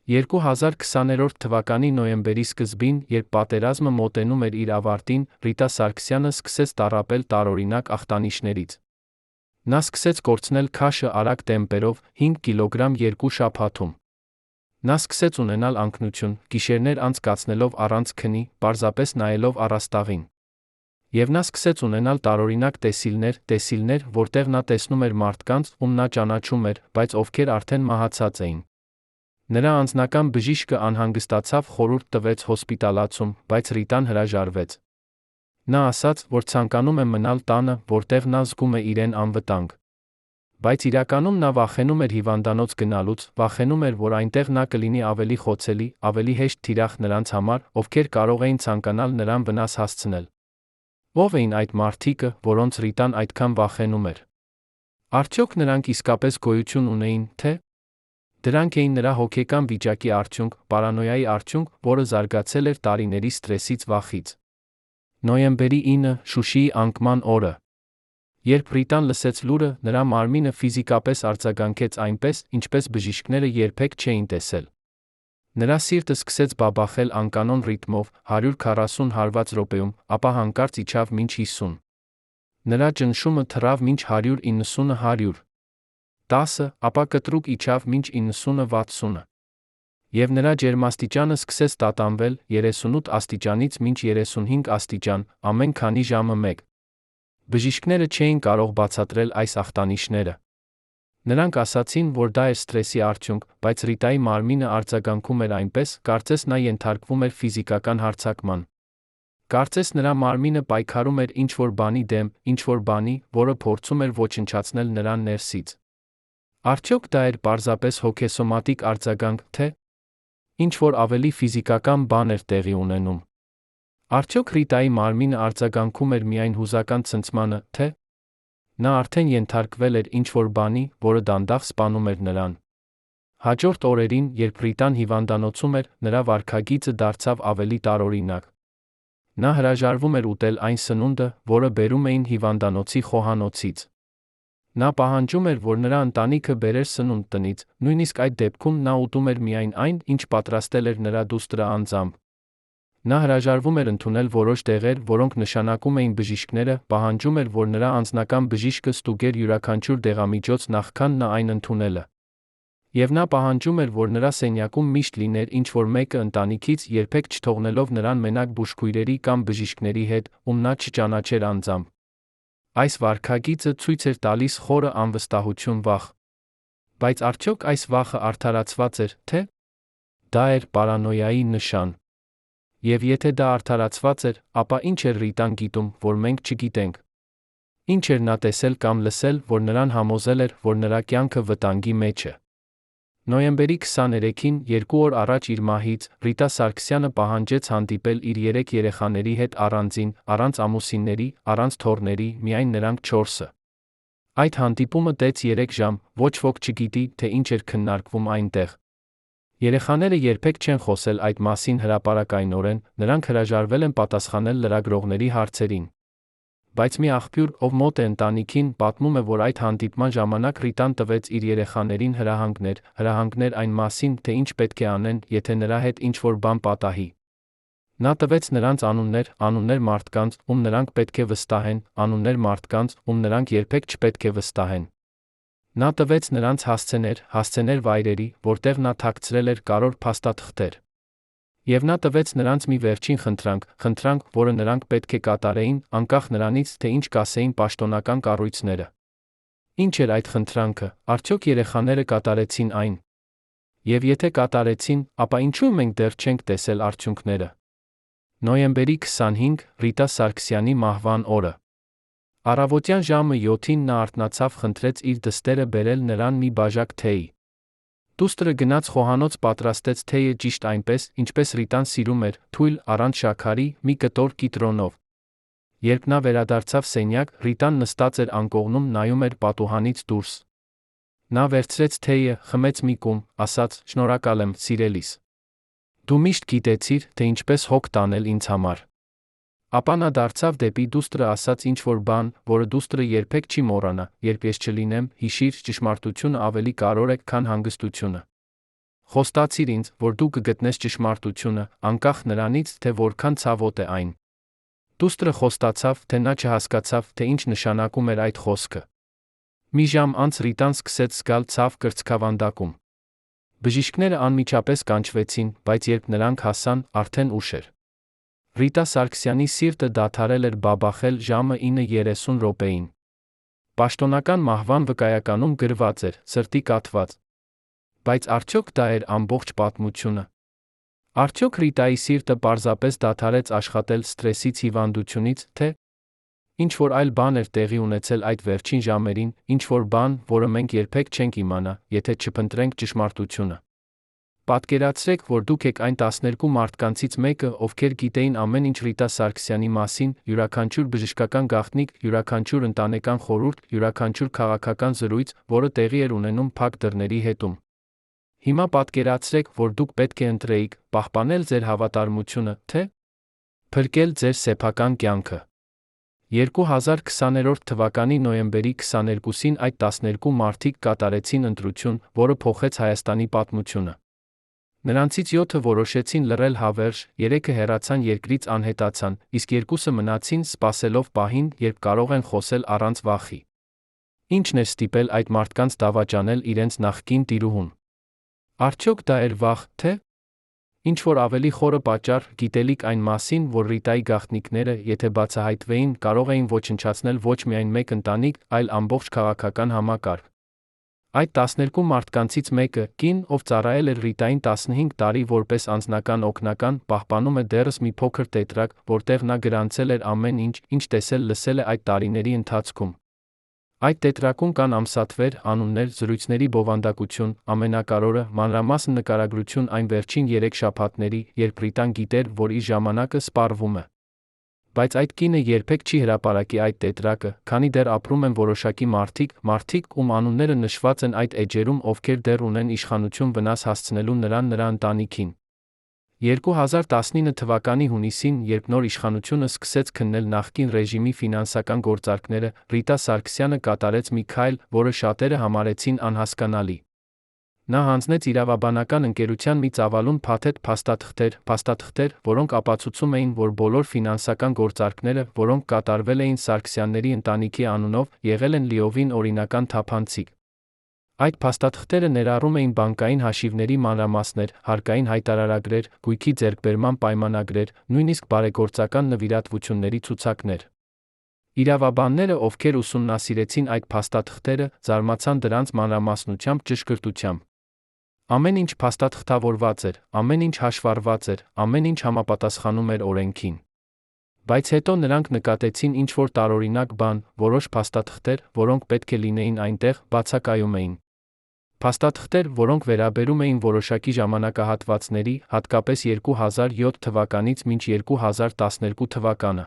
2020 թվականի նոյեմբերի սկզբին, երբ պատերազմը մոտենում էր իր ավարտին, Ռիտա Սարգսյանը սկսեց տառապել տարօրինակ ախտանիշներից։ Նա սկսեց կորցնել քաշը արագ տեմպերով, 5 կիլոգրամ 2 շաբաթում։ Նա սկսեց ունենալ անկնություն, գիշերներ անցկացնելով առանց քնի, պարզապես նայելով առաստաղին։ Եվ նա սկսեց ունենալ տարօրինակ տեսիլներ, որտեղ նա տեսնում էր մարդկանց, ում նա ճանաչում էր, բայց ովքեր արդեն մահացած էին։ Նրա անձնական բժիշկը անհանգստացավ, խորհուրդ տվեց հոսպիտալացում, բայց Ռիտան հրաժարվեց։ Նա ասաց, որ ցանկանում է մնալ տանը, որտեղ նա զգում է իրեն անվտանգ։ Բայց իրականում նա վախենում էր հիվանդանոց գնալուց, վախենում էր, որ այնտեղ նա կլինի ավելի խոցելի, ավելի հեշտ թիրախ նրանց համար, ովքեր կարող էին ցանկանալ նրան վնաս հասցնել։ Ո՞վ էին այդ մարդիկը, որոնց Ռիտան այդքան վախենում էր։ Արդյոք նրանք իսկապես գոյություն ունեին, թե դրանք էին նրա հոգեկան վիճակի արդյունք, պարանոյայի արդյունք, որը զարգացել էր տարիների սթրեսից վախից։ Նոյեմբերի 9, Շուշիի անկման օրը։ Երբ Ռիտան լսեց լուրը, նրա մարմինը ֆիզիկապես արձագանքեց այնպես, ինչպես բժիշկները երբեք չէին տեսել։ Նրա սիրտը սկսեց բաբախել անկանոն ռիթմով, 140 հարված րոպեում, ապա հանկարծ իջավ մինչ 50։ Նրա ճնշումը թռավ մինչ 190-100, 10, ապա կտրուկ իջավ մինչ 90-60։ Եվ նրա ջերմաստիճանը սկսեց տատանվել 38 աստիճանից մինչ 35 աստիճան, ամեն քանի ժամը մեկ։ Բժիշկները չէին կարող բացատրել այս ախտանիշները։ Նրանք ասացին, որ դա էր սթրեսի արդյունք, բայց Ռիտայի մարմինը արձագանքում էր այնպես, կարծես նա ենթարկվում էր ֆիզիկական հարձակման։ Կարծես նրա մարմինը պայքարում էր ինչ-որ բանի դեմ, ինչ-որ բանի, որը փորձում էր ոչնչացնել նրան ներսից։ Արդյոք դա էր պարզապես հոգեսոմատիկ արձագանք, թե ինչ-որ ավելի ֆիզիկական բան էր տեղի ունենում։ Արդյոք Ռիտայի մարմինը արձագանքում էր միայն հուզական ցնցմանը, թե նա արդեն ենթարկվել էր ինչ-որ բանի, որը դանդաղ սպանում էր նրան։ Հաջորդ օրերին, երբ Ռիտան հիվանդանոցում էր, նրա վարքագիծը դարձավ ավելի տարօրինակ։ Նա հրաժարվում էր ուտել այն սնունդը, որը բերում էին հիվանդանոցի խոհանոցից։ Նա պահանջում էր, որ նրա ընտանիքը բերեր սնունդ տնից, նույնիսկ այդ դեպքում նա ուտում էր միայն այն, ինչ պատրաստել էր նրա դուստրը անձամբ։ Նա հրաժարվում էր ընդունել որոշ դեղեր, որոնք նշանակում էին բժիշկները, պահանջում էր, որ նրա անձնական բժիշկը ստուգեր յուրաքանչյուր դեղամիջոց նախքան նա այն ընդունելը։ Եվ նա պահանջում էր, որ նրա սենյակում միշտ լիներ ինչ-որ մեկը ընտանիքից, երբեք չթողնելով նրան մենակ բուժքույրերի կամ բժիշկների հետ, ում նա չճանաչեր անձամբ։ Այս վարքագիծը ցույց էր տալիս խորը անվստահություն վախ։ Բայց արդյոք այս վախը արդարացված էր, թե դա էր պարանոյայի նշան։ Եվ եթե դա արդարացված էր, ապա ինչ էր Ռիտան գիտում, որ մենք չգիտենք։ Ինչ էր նա տեսել կամ լսել, որ նրան համոզել էր, որ նրա կյանքը վտանգի մեջ է։ Նոյեմբերի 23-ին, 2 օր առաջ իր մահից, Ռիտա Սարգսյանը պահանջեց հանդիպել իր 3 երեխաների հետ առանձին, առանց ամուսինների, առանց թոռների, միայն նրանք 4-ը։ Այդ հանդիպումը տեց 3 ժամ, ոչ ոք չգիտի, թե ինչ էր քննարկվում այնտեղ։ Երեխաները երբեք չեն խոսել այդ մասին հրապարակայնորեն, նրանք հրաժարվել են պատասխանել լրագրողների հարցերին։ Բայց մի աղբյուր, ով մոտ է ընտանիքին, պատմում է, որ այդ հանդիպման ժամանակ Ռիտան տվեց իր երեխաներին հրահանգներ այն մասին, թե ինչ պետք է անեն, եթե նրա հետ ինչ-որ բան պատահի։ Նա տվեց նրանց անուններ մարդկանց, ում նրանք պետք է վստահեն, անուններ մարդկանց, ում նրանք երբեք չպետք է վստահեն։ Նա տվեց նրանց հասցեներ վայրերի, որտեղ նա թաքցրել էր կարևոր փաստաթղթեր։ Եվ նա տվեց նրանց մի վերջին խնդրանք, որը նրանք պետք է կատարեին, անկախ նրանից, թե ինչ կասեին պաշտոնական կառույցները։ Ինչ էր այդ խնդրանքը, արդյոք երեխաները կատարեցին այն։ Եվ եթե կատարեցին, ապա ինչու մենք դեռ չենք տեսել արդյունքները։ Նոյեմբերի 25, Ռիտա Սարգսյանի մահվան օրը։ Առավոտյան ժամը 7-ին նա արթնացավ, խնդրեց իր դստերը բերել նրան մի բաժակ թեյ։ Դուստրը գնաց խոհանոց, պատրաստեց թեյը ճիշտ այնպես, ինչպես Ռիտան սիրում էր, թույլ, առանց շաքարի, մի կտոր կիտրոնով։ Երբ նա վերադարձավ սենյակ, Ռիտան նստած էր անկողնում, նայում էր պատուհանից դուրս։ Նա վերցրեց թեյը, խմեց մի կում, ասաց. «Շնորհակալ եմ, սիրելիս։ Դու միշտ գիտեցիր, թե ինչպես հոգ տանել ինձ համար»։ Ապա նա դարձավ դեպի դուստրը, ասաց ինչ-որ բան, որը դուստրը երբեք չի մոռանա. «Երբ ես չլինեմ, հիշիր, ճշմարտությունը ավելի կարևոր է, քան հանգստությունը։ Խոստացիր ինձ, որ դու կգտնես ճշմարտությունը, անկախ նրանից, թե որքան ցավոտ է այն»։ Դուստրը խոստացավ, թե նա չհասկացավ, թե ինչ նշանակում էր այդ խոսքը։ Մի ժամ անց Ռիտան սկսեց զգալ ցավ կրծքավանդակում։ Բժիշկները անմիջապես կանչվեցին, բայց երբ նրանք հասան, արդեն ուշ էր։ Ռիտա Սարգսյանի սիրտը դադարել էր բաբախել ժամը 9:30 րոպեին։ Պաշտոնական մահվան վկայականում գրված էր. «Սրտի կաթված»։ Բայց արդյոք դա էր ամբողջ պատմությունը։ Արդյոք Ռիտայի սիրտը պարզապես դադարեց աշխատել սթրեսից, հիվանդությունից, թե ինչ-որ այլ բան էր տեղի ունեցել այդ վերջին ժամերին, ինչ-որ բան, որը մենք երբեք չենք իմանա, եթե չփնտրենք ճշմարտությունը։ Պատկերացրեք, որ դուք եք այն 12 մարդկանցից մեկը, ովքեր գիտեին ամեն ինչ Ռիտա Սարգսյանի մասին, յուրաքանչյուր բժշկական գաղտնիք, յուրաքանչյուր ընտանեկան խորհուրդ, յուրաքանչյուր քաղաքական զրույց, որը տեղի էր ունենում փակ դռների հետում։ Հիմա պատկերացրեք, որ դուք պետք է ընտրեիք պահպանել ձեր հավատարմությունը, թե փրկել ձեր սեփական կյանքը։ 2020 թվականի նոյեմբերի 22-ին այդ 12 մարդիկ կատարեցին ընտրություն, որը փոխեց Հայաստանի պատմությունը։ Նրանցից 7-ը որոշեցին լռել հավերժ, 3-ը հեռացան երկրից անհետացան, իսկ 2-ը մնացին, սպասելով պահին, երբ կարող են խոսել առանց վախի։ Ինչն էր ստիպել այդ մարդկանց դավաճանել իրենց նախկին տիրուհուն։ Արդյոք դա էր վախ, թե ինչ-որ ավելի խորը պատճառ, գիտելիք այն մասին, որ Ռիտայի գաղտնիքները, եթե բացահայտվեին, կարող էին ոչնչացնել ոչ միայն մեկ ընտանիք, այլ ամբողջ քաղաքական համակարգ։ Այդ 12 մարդկանցից մեկը, կին, ով ծառայել էր Ռիտային 15 տարի որպես անձնական օգնական, պահպանում է դեռս մի փոքր տետրակ, որտեղ նա գրանցել էր ամեն ինչ, ինչ տեսել-լսել է այդ տարիների ընթացքում։ Այդ տետրակում կան ամսաթվեր, անուններ, զրույցների բովանդակություն, ամենակարևորը, մանրամասն նկարագրություն այն վերջին 3 շաբաթների, երբ Ռիտան գիտեր, որ իր ժամանակը սպառվում է։ Բայց այդ կինը երբեք չի հրապարակի այդ տետրակը, քանի դեռ ապրում են որոշակի մարդիկ, ում անունները նշված են այդ էջերում, ովքեր դեռ ունեն իշխանություն վնաս հասցնելու նրա ընտանիքին։ 2019 թվականի հունիսին, երբ նոր իշխանությունը սկսեց քննել նախկին ռեժիմի ֆինանսական գործարքները, Ռիտա Սարգսյանը կատարեց մի քայլ, որը շատերը համարեցին անհասկանալի։ Նա հանձնեց իրավաբանական ընկերության մի ծավալուն փաթեթ փաստաթղթեր, որոնք ապացուցում էին, որ բոլոր ֆինանսական գործարքները, որոնք կատարվել էին Սարգսյանների ընտանիքի անունով, եղել են լիովին օրինական թափանցիկ։ Այդ փաստաթղթերը ներառում էին բանկային հաշիվների մանրամասներ, հարկային հայտարարագրեր, գույքի ձեռքբերման պայմանագրեր, նույնիսկ բարեգործական նվիրատվությունների ցուցակներ։ Իրավաբանները, ովքեր ուսումնասիրեցին այդ փաստաթղթերը, զարմացան դրանց մանրամասնությամբ, ճշգրտությամբ։ Ամեն ինչ փաստաթղթավորված էր, ամեն ինչ հաշվառված էր, ամեն ինչ համապատասխանում էր օրենքին։ Բայց հետո նրանք նկատեցին ինչ-որ տարօրինակ բան, որոշ փաստաթղթեր, որոնք պետք է լինեին այնտեղ, բացակայում էին։ Փաստաթղթեր, որոնք վերաբերում էին որոշակի ժամանակահատվածների, հատկապես 2007 թվականից մինչ 2012 թվականը։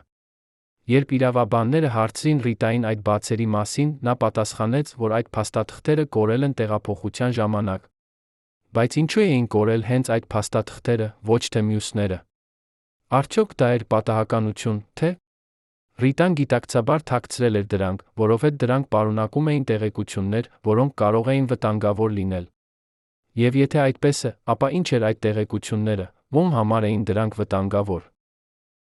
Երբ իրավաբանները հարցրին Ռիտային այդ բացերի մասին, նա պատասխանեց, որ այդ փաստաթղթերը կորել են տեղափոխության ժամանակ։ Բայց ինչու էին կորել հենց այդ փաստաթղթերը, ոչ թե մյուսները։ Արդյոք դա էր պատահականություն, թե Ռիտան գիտակցաբար թաքցրել էր դրանք, որովհետև դրանք պարունակում էին տեղեկություններ, որոնք կարող էին վտանգավոր լինել։ Եվ եթե այդպես է, ապա ինչ էր այդ տեղեկությունները, ում համար էին դրանք վտանգավոր։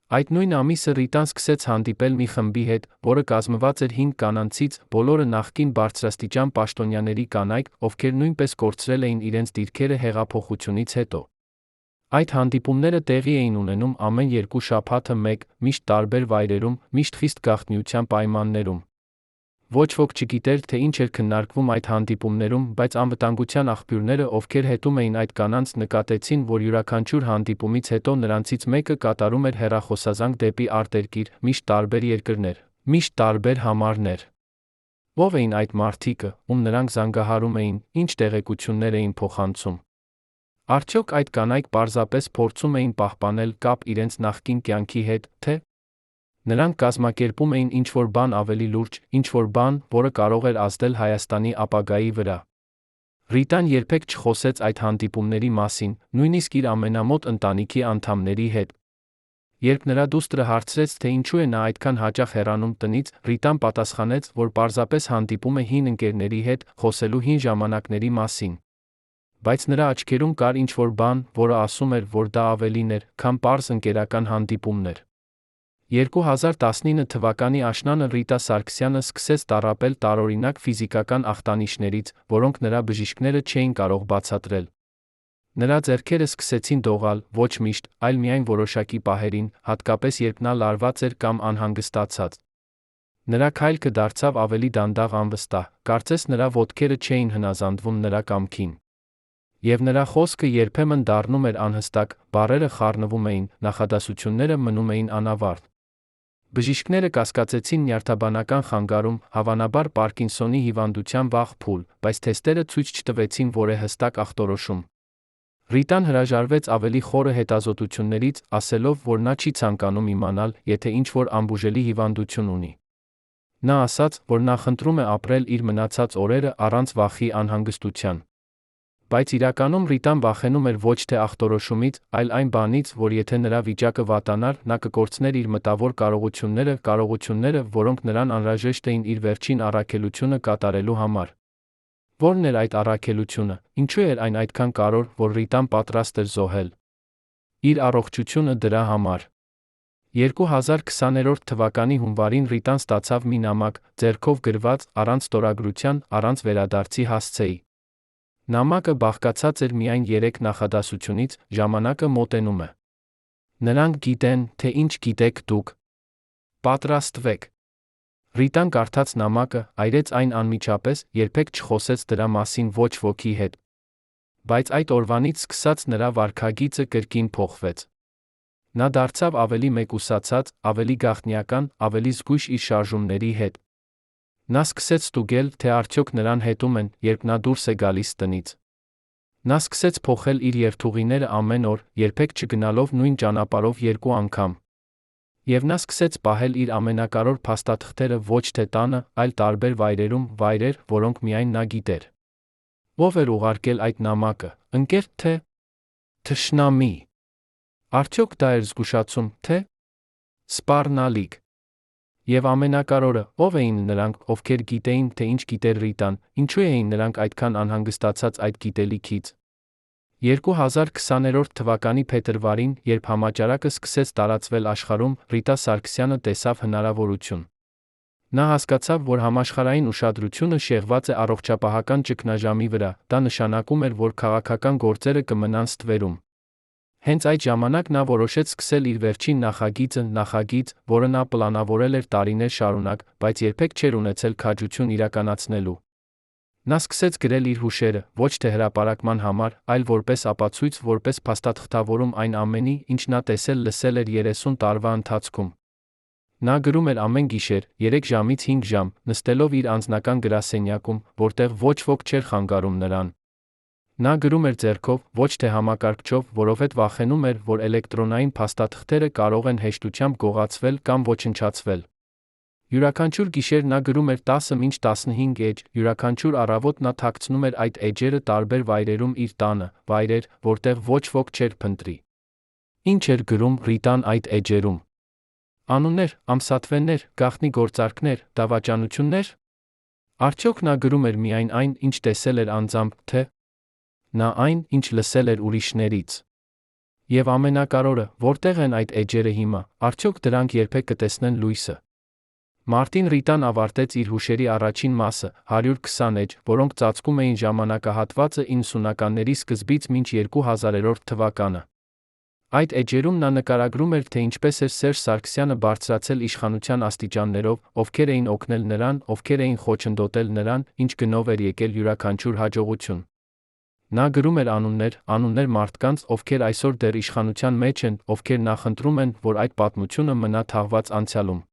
Այդ նույն ամիսը Ռիտան սկսեց հանդիպել մի խմբի հետ, որը կազմված էր 5 կանանցից, բոլորը նախկին բարձրաստիճան պաշտոնյաների կանայք, ովքեր նույնպես կորցրել էին իրենց դիրքերը հեղափոխությունից հետո։ Այդ հանդիպումները տեղի էին ունենում ամեն 2 շաբաթը մեկ, միշտ տարբեր վայրերում, միշտ խիստ գաղտնիության պայմաններում։ Ոչ ոք չգիտեր, թե ինչ էր քննարկվում այդ հանդիպումներում, բայց անվտանգության աղբյուրները, ովքեր հետում էին այդ կանանց, նկատեցին, որ յուրաքանչյուր հանդիպումից հետո նրանցից մեկը կատարում էր հեռախոսազանգ դեպի արտերկիր, միշտ տարբեր երկրներ, միշտ տարբեր համարներ։ Ո՞վ էին այդ մարդիկը, ում նրանք զանգահարում էին, ինչ տեղեկություններ էին փոխանցում։ Արդյոք այդ կանայք պարզապես փորձում էին պահպանել կապ իրենց նախկին կյանքի հետ, թե նրանք կազմակերպում էին ինչ-որ բան ավելի լուրջ, ինչ-որ բան, որը կարող էր ազդել Հայաստանի ապագայի վրա։ Ռիտան երբեք չխոսեց այդ հանդիպումների մասին, նույնիսկ իր ամենամոտ ընտանիքի անդամների հետ։ Երբ նրա դուստրը հարցրեց, թե ինչու է նա այդքան հաճախ հեռանում տնից, Ռիտան պատասխանեց, որ պարզապես հանդիպում է հին ընկերների հետ, խոսելու հին ժամանակների մասին։ Բայց նրա աչքերում կար ինչ-որ բան, որը ասում էր, որ դա ավելին էր, քան պարզ ընկերական հանդիպումներ։ 2019 թվականի աշնանը Ռիտա Սարգսյանը սկսեց տառապել տարօրինակ ֆիզիկական ախտանիշներից, որոնք նրա բժիշկները չէին կարող բացատրել։ Նրա ձեռքերը սկսեցին դողալ, ոչ միշտ, այլ միայն որոշակի պահերին, հատկապես երբ նա լարված էր կամ անհանգստացած։ Նրա քայլքը դարձավ ավելի դանդաղ անվստահ, կարծես նրա ոտքերը չէին հնազանդվում նրա կամքին։ Եվ նրա խոսքը երբեմն դառնում էր անհստակ, բառերը խառնվում էին, նախադասությունները մնում էին անավարտ։ Բժիշկները կասկածեցին նյարդաբանական խանգարում, հավանաբար Պարկինսոնի հիվանդության վաղ փուլ, բայց թեստերը ցույց չտվեցին, որ է հստակ ախտորոշում։ Ռիտան հրաժարվեց ավելի խորը հետազոտություններից, ասելով, որ նա չի ցանկանում իմանալ, եթե ինչ-որ անբուժելի հիվանդություն ունի։ Նա ասաց, որ նա խնդրում է ապրել իր մնացած օրերը առանց վախի անհանգստության։ Բայց իրականում Ռիտան վախենում էր ոչ թե ախտորոշումից, այլ այն բանից, որ եթե նրա վիճակը վատանար, նա կկորցներ իր մտավոր կարողությունները, որոնք նրան անհրաժեշտ էին իր վերջին առաքելությունը կատարելու համար։ Ո՞րն էր այդ առաքելությունը, ինչու էր այն այդքան կարևոր, որ Ռիտան պատրաստ էր զոհել իր առողջությունը դրա համար։ 2020 թվականի հունվարին Ռիտան ստացավ մի նամակ, ձեռքով գրված, առանց ստորագրության, առանց վերադարձի հասցեի։ Նամակը բաղկացած էր միայն 3 նախադասությունից՝ ժամանակը մոտենում է։ Նրանք գիտեն, թե ինչ գիտեք դուք։ Պատրաստվեք։ Ռիտան կարդաց նամակը, այրեց այն անմիջապես, երբեք չխոսեց դրա մասին ոչ ոքի հետ։ Բայց այդ օրվանից սկսած նրա վարքագիծը կրկին փոխվեց։ Նա դարձավ ավելի մեկուսացած, ավելի գաղտնիական, ավելի զգույշ իր շարժումների հետ։ Նա սկսեց ստուգել, թե արդյոք նրան հետում են, երբ նա դուրս է գալիս տնից։ Նա սկսեց փոխել իր երթուղիները ամեն օր, երբեք չգնալով նույն ճանապարհով 2 անգամ։ Եվ նա սկսեց պահել իր ամենակարևոր փաստաթղթերը ոչ թե տանը, այլ տարբեր վայրերում, վայրեր, որոնք միայն նա գիտեր։ Ո՞վ էր ուղարկել այդ նամակը, ընկեր, թե թշնամի։ Արդյոք դա էր զգուշացում, թե սպառնալիք։ Եվ ամենակարևորը, ով էին նրանք, ովքեր գիտեին, թե ինչ գիտեր Ռիտան, ինչու էին նրանք այդքան անհանգստացած այդ գիտելիքից։ 2020 թվականի փետրվարին, երբ համաճարակը սկսեց տարածվել աշխարհում, Ռիտա Սարգսյանը տեսավ հնարավորություն։ Նա հասկացավ, որ համաշխարհային ուշադրությունը շեղված է առողջապահական ճգնաժամի վրա, դա նշանակում էր, որ քաղաքական գործերը կմնան ստվերում։ Հենց այդ ժամանակ նա որոշեց սկսել իր վերջին նախագիծ, որը նա պլանավորել էր տարիներ շարունակ, բայց երբեք չէր ունեցել քաջություն իրականացնելու։ Նա սկսեց գրել իր հուշերը, ոչ թե հրապարակման համար, այլ որպես ապացույց, որպես փաստաթղթավորում այն ամենի, ինչ նա տեսել-լսել էր 30 տարվա ընթացքում։ Նա գրում էր ամեն գիշեր, 3 ժամից 5 ժամ, նստելով իր անձնական գրասենյակում, որտեղ ոչ ոք չէր խանգարում նրան։ Նա գրում էր ձեռքով, ոչ թե համակարգչով, որովհետև վախենում էր, որ էլեկտրոնային փաստաթղթերը կարող են հեշտությամբ գողացվել կամ ոչնչացվել։ Յուրաքանչյուր գիշեր նա գրում էր 10 մինչ 15 էջ, յուրաքանչյուր առավոտ նա թաքցնում էր այդ էջերը տարբեր վայրերում իր տանը, վայրեր, որտեղ ոչ ոք չէր փնտրի։ Ինչ էր գրում Ռիտան այդ էջերում։ Անուններ, ամսաթվերներ, գաղտնի գործարքներ, դավաճանություններ։ Արդյոք նա գրում էր միայն այն, ինչ տեսել էր անձամբ, թե նա այն, ինչ լսել էր ուրիշներից։ Եվ ամենակարևորը, որտեղ են այդ էջերը հիմա, արդյոք դրանք երբեք կտեսնեն լույսը։ Մարտին Ռիտան ավարտեց իր հուշերի առաջին մասը, 120 էջ, որոնք ծածկում էին ժամանակահատվածը 90-ականների սկզբից մինչ 2000 թվականը։ Այդ էջերում նա նկարագրում էր, թե ինչպես էր Սերժ Սարգսյանը բարձրացել իշխանության աստիճաններով, ովքեր էին օգնել նրան, ովքեր էին խոչընդոտել նրան, ինչ գնով էր եկել յուրաքանչյուր հաջողություն։ Նա գրում էր անուններ մարդկանց, ովքեր այսօր դեռ իշխանության մեջ են, ովքեր նախընտրում են, որ այդ պատմությունը մնա թաղված անցյալում։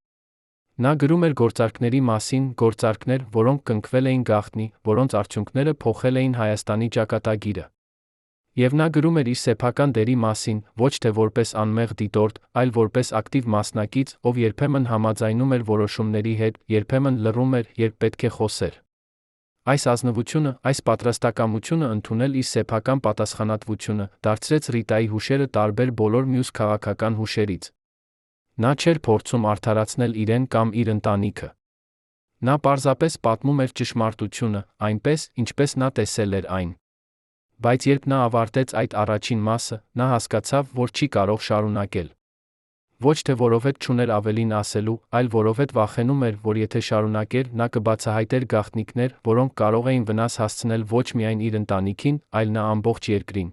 Նա գրում էր գործարքների մասին, գործարքներ, որոնք կնքվել էին գաղտնի, որոնց արդյունքները փոխել էին Հայաստանի ճակատագիրը։ Եվ նա գրում էր իր սեփական դերի մասին, ոչ թե որպես անմեղ դիտորդ, այլ որպես ակտիվ մասնակից, ով երբեմն համաձայնում էր որոշումների հետ, երբեմն լռում էր, երբ պետք է խոսեր։ Այս ազնվությունը, այս պատրաստակամությունը ընդունել իր սեփական պատասխանատվությունը, դարձրեց Ռիտայի հուշերը տարբեր բոլոր մյուս քաղաքական հուշերից։ Նա չէր փորձում արդարացնել իրեն կամ իր ընտանիքը։ Նա պարզապես պատմում էր ճշմարտությունը, այնպես, ինչպես նա տեսել էր այն։ Բայց երբ նա ավարտեց այդ առաջին մասը, նա հասկացավ, որ չի կարող շարունակել։ Ոչ թե որովհետև չուներ ավելին ասելու, այլ որովհետև վախենում էր, որ եթե շարունակեր, նա կբացահայտեր գաղտնիքներ, որոնք կարող էին վնաս հասցնել ոչ միայն իր ընտանիքին, այլ նա ամբողջ երկրին։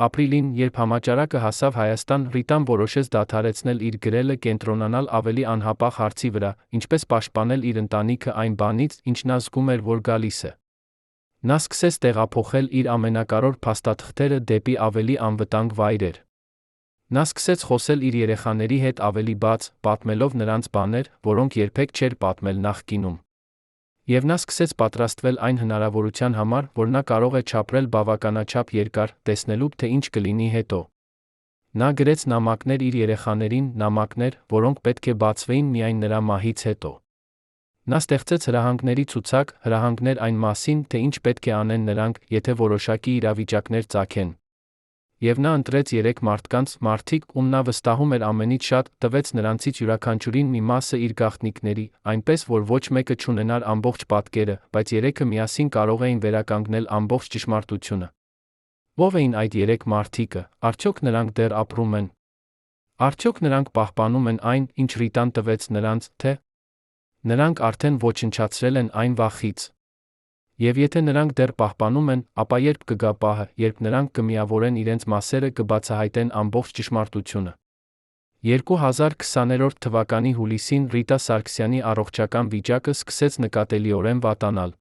Ապրիլին, երբ համաճարակը հասավ Հայաստան, Ռիտան որոշեց դադարեցնել իր գրելը, կենտրոնանալ ավելի անհապաղ հարցի վրա, ինչպես պաշտպանել իր ընտանիքը այն բանից, ինչ նա զգում էր, որ գալիս է։ Նա սկսեց տեղափոխել իր ամենակարևոր փաստաթղթերը դեպի ավելի անվտանգ վայրեր։ Նա սկսեց խոսել իր երեխաների հետ ավելի բաց, պատմելով նրանց բաներ, որոնք երբեք չէր պատմել նախկինում։ Եվ նա սկսեց պատրաստվել այն հնարավորության համար, որ նա կարող է չապրել բավականաչափ երկար, տեսնելու, թե ինչ կլինի հետո։ Նա գրեց նամակներ իր երեխաներին, նամակներ, որոնք պետք է բացվեին միայն նրա մահից հետո։ Նա ստեղծեց հրահանգների ցուցակ, հրահանգներ այն մասին, թե ինչ պետք է անեն նրանք, եթե որոշակի իրավիճակներ ծագեն։ Եվ նա ընտրեց 3 մարդիկ, ում նա վստահում էր ամենից շատ, տվեց նրանցից յուրաքանչյուրին մի մասը իր գաղտնիքների, այնպես որ ոչ մեկը չունենար ամբողջ պատկերը, բայց 3-ը միասին կարող էին վերականգնել ամբողջ ճշմարտությունը։ Ո՞վ էին այդ 3 մարդիկը, արդյոք նրանք դեռ ապրում են։ Արդյոք նրանք պահպանում են այն, ինչ Ռիտան տվեց նրանց, թե նրանք արդեն ոչնչացրել են այն վախից։ Եվ եթե նրանք դեռ պահպանում են, ապա երբ կգա պահը, երբ նրանք կմիավորեն իրենց մասերը, կբացահայտեն ամբողջ ճշմարտությունը։ 2020 թվականի հուլիսին Ռիտա Սարգսյանի առողջական վիճակը սկսեց նկատելիորեն վատանալ։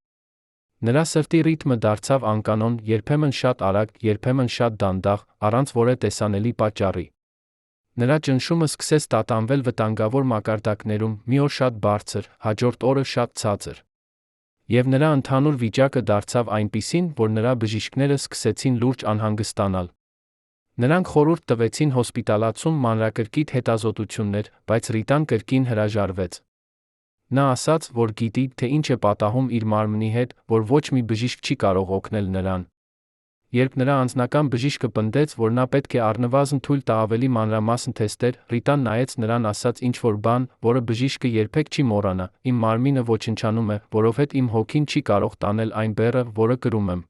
Նրա սրտի ռիթմը դարձավ անկանոն, երբեմն շատ արագ, երբեմն շատ դանդաղ, առանց որևէ տեսանելի պատճառի։ Նրա ճնշումը սկսեց տատանվել վտանգավոր մակարդակներում, մի օր շատ բարձր, հաջորդ օրը շատ ցածր։ Եվ նրա ընդհանուր վիճակը դարձավ այնպիսին, որ նրա բժիշկները սկսեցին լուրջ անհանգստանալ։ Նրանք խորհուրդ տվեցին հոսպիտալացում մանրակրկիտ հետազոտություններ, բայց Ռիտան կրկին հրաժարվեց։ Նա ասաց, որ գիտի, թե ինչ է պատահում իր մարմնի հետ, որ ոչ մի բժիշկ չի կարող օգնել նրան։ Երբ նրա անձնական բժիշկը պնդեց, որ նա պետք է առնվազն թույլ տա ավելի մանրամասն թեստեր, Ռիտան նայեց նրան ասաց ինչ-որ բան, որը բժիշկը երբեք չի մոռանա. «Իմ մարմինը ոչնչանում է, որովհետև իմ հոգին չի կարող տանել այն բեռը, որը կրում եմ»։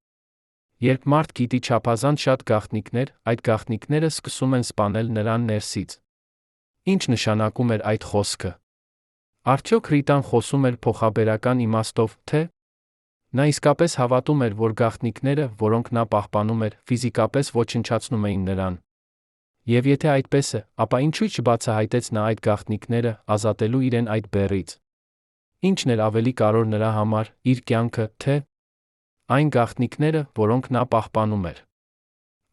Երբ մարդ գիտի չափազանց շատ գաղտնիքներ, այդ գաղտնիքները սկսում են սպանել նրան ներսից։ Ինչ նշանակում էր այդ խոսքը։ Արդյոք Ռիտան խոսում էր փոխաբերական իմաստով, թե նա իսկապես հավատում էր, որ գաղտնիքները, որոնք նա պահպանում էր, ֆիզիկապես ոչնչացնում էին նրան։ Եվ եթե այդպես է, ապա ինչու՞ չբացահայտեց նա այդ գաղտնիքները, ազատելու իրեն այդ բեռից։ Ինչն էր ավելի կարևոր նրա համար, իր կյանքը, թե այն գաղտնիքները, որոնք նա պահպանում էր։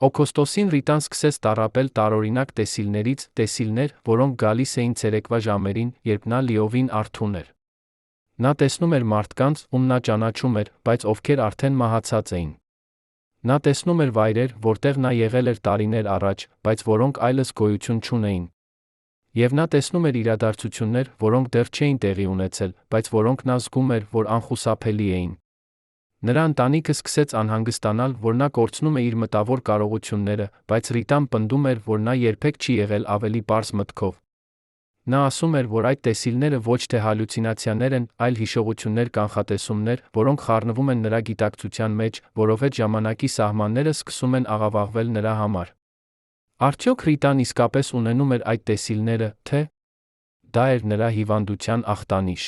Օգոստոսին Ռիտան սկսեց տառապել տարօրինակ տեսիլներից, տեսիլներ, որոնք գալիս էին ցերեկվա ժամերին, երբ նա լիովին արթուն էր։ Նա տեսնում էր մարդկանց, ում նա ճանաչում էր, բայց ովքեր արդեն մահացած էին։ Նա տեսնում էր վայրեր, որտեղ նա եղել էր տարիներ առաջ, բայց որոնք այլս գոյություն չունեին։ Եվ նա տեսնում էր իրադարձություններ, որոնք դեռ չէին տեղի ունեցել, բայց որոնք նա զգում էր, որ անխուսափելի էին։ Նրա ընտանիքը սկսեց անհանգստանալ, որ նա կորցնում է իր մտավոր կարողությունները, բայց Ռիտան պնդում էր, որ նա երբեք չի եղել ավելի պարզ մտքով։ Նա ասում էր, որ այդ տեսիլները ոչ թե հալյուցինացիաներ են, այլ հիշողություններ, կանխատեսումներ, որոնք խառնվում են նրա գիտակցության մեջ, որովհետև ժամանակի սահմանները սկսում են աղավաղվել նրա համար։ Արդյոք Ռիտան իսկապես ունենում էր այդ տեսիլները, թե դա էր նրա հիվանդության ախտանիշ։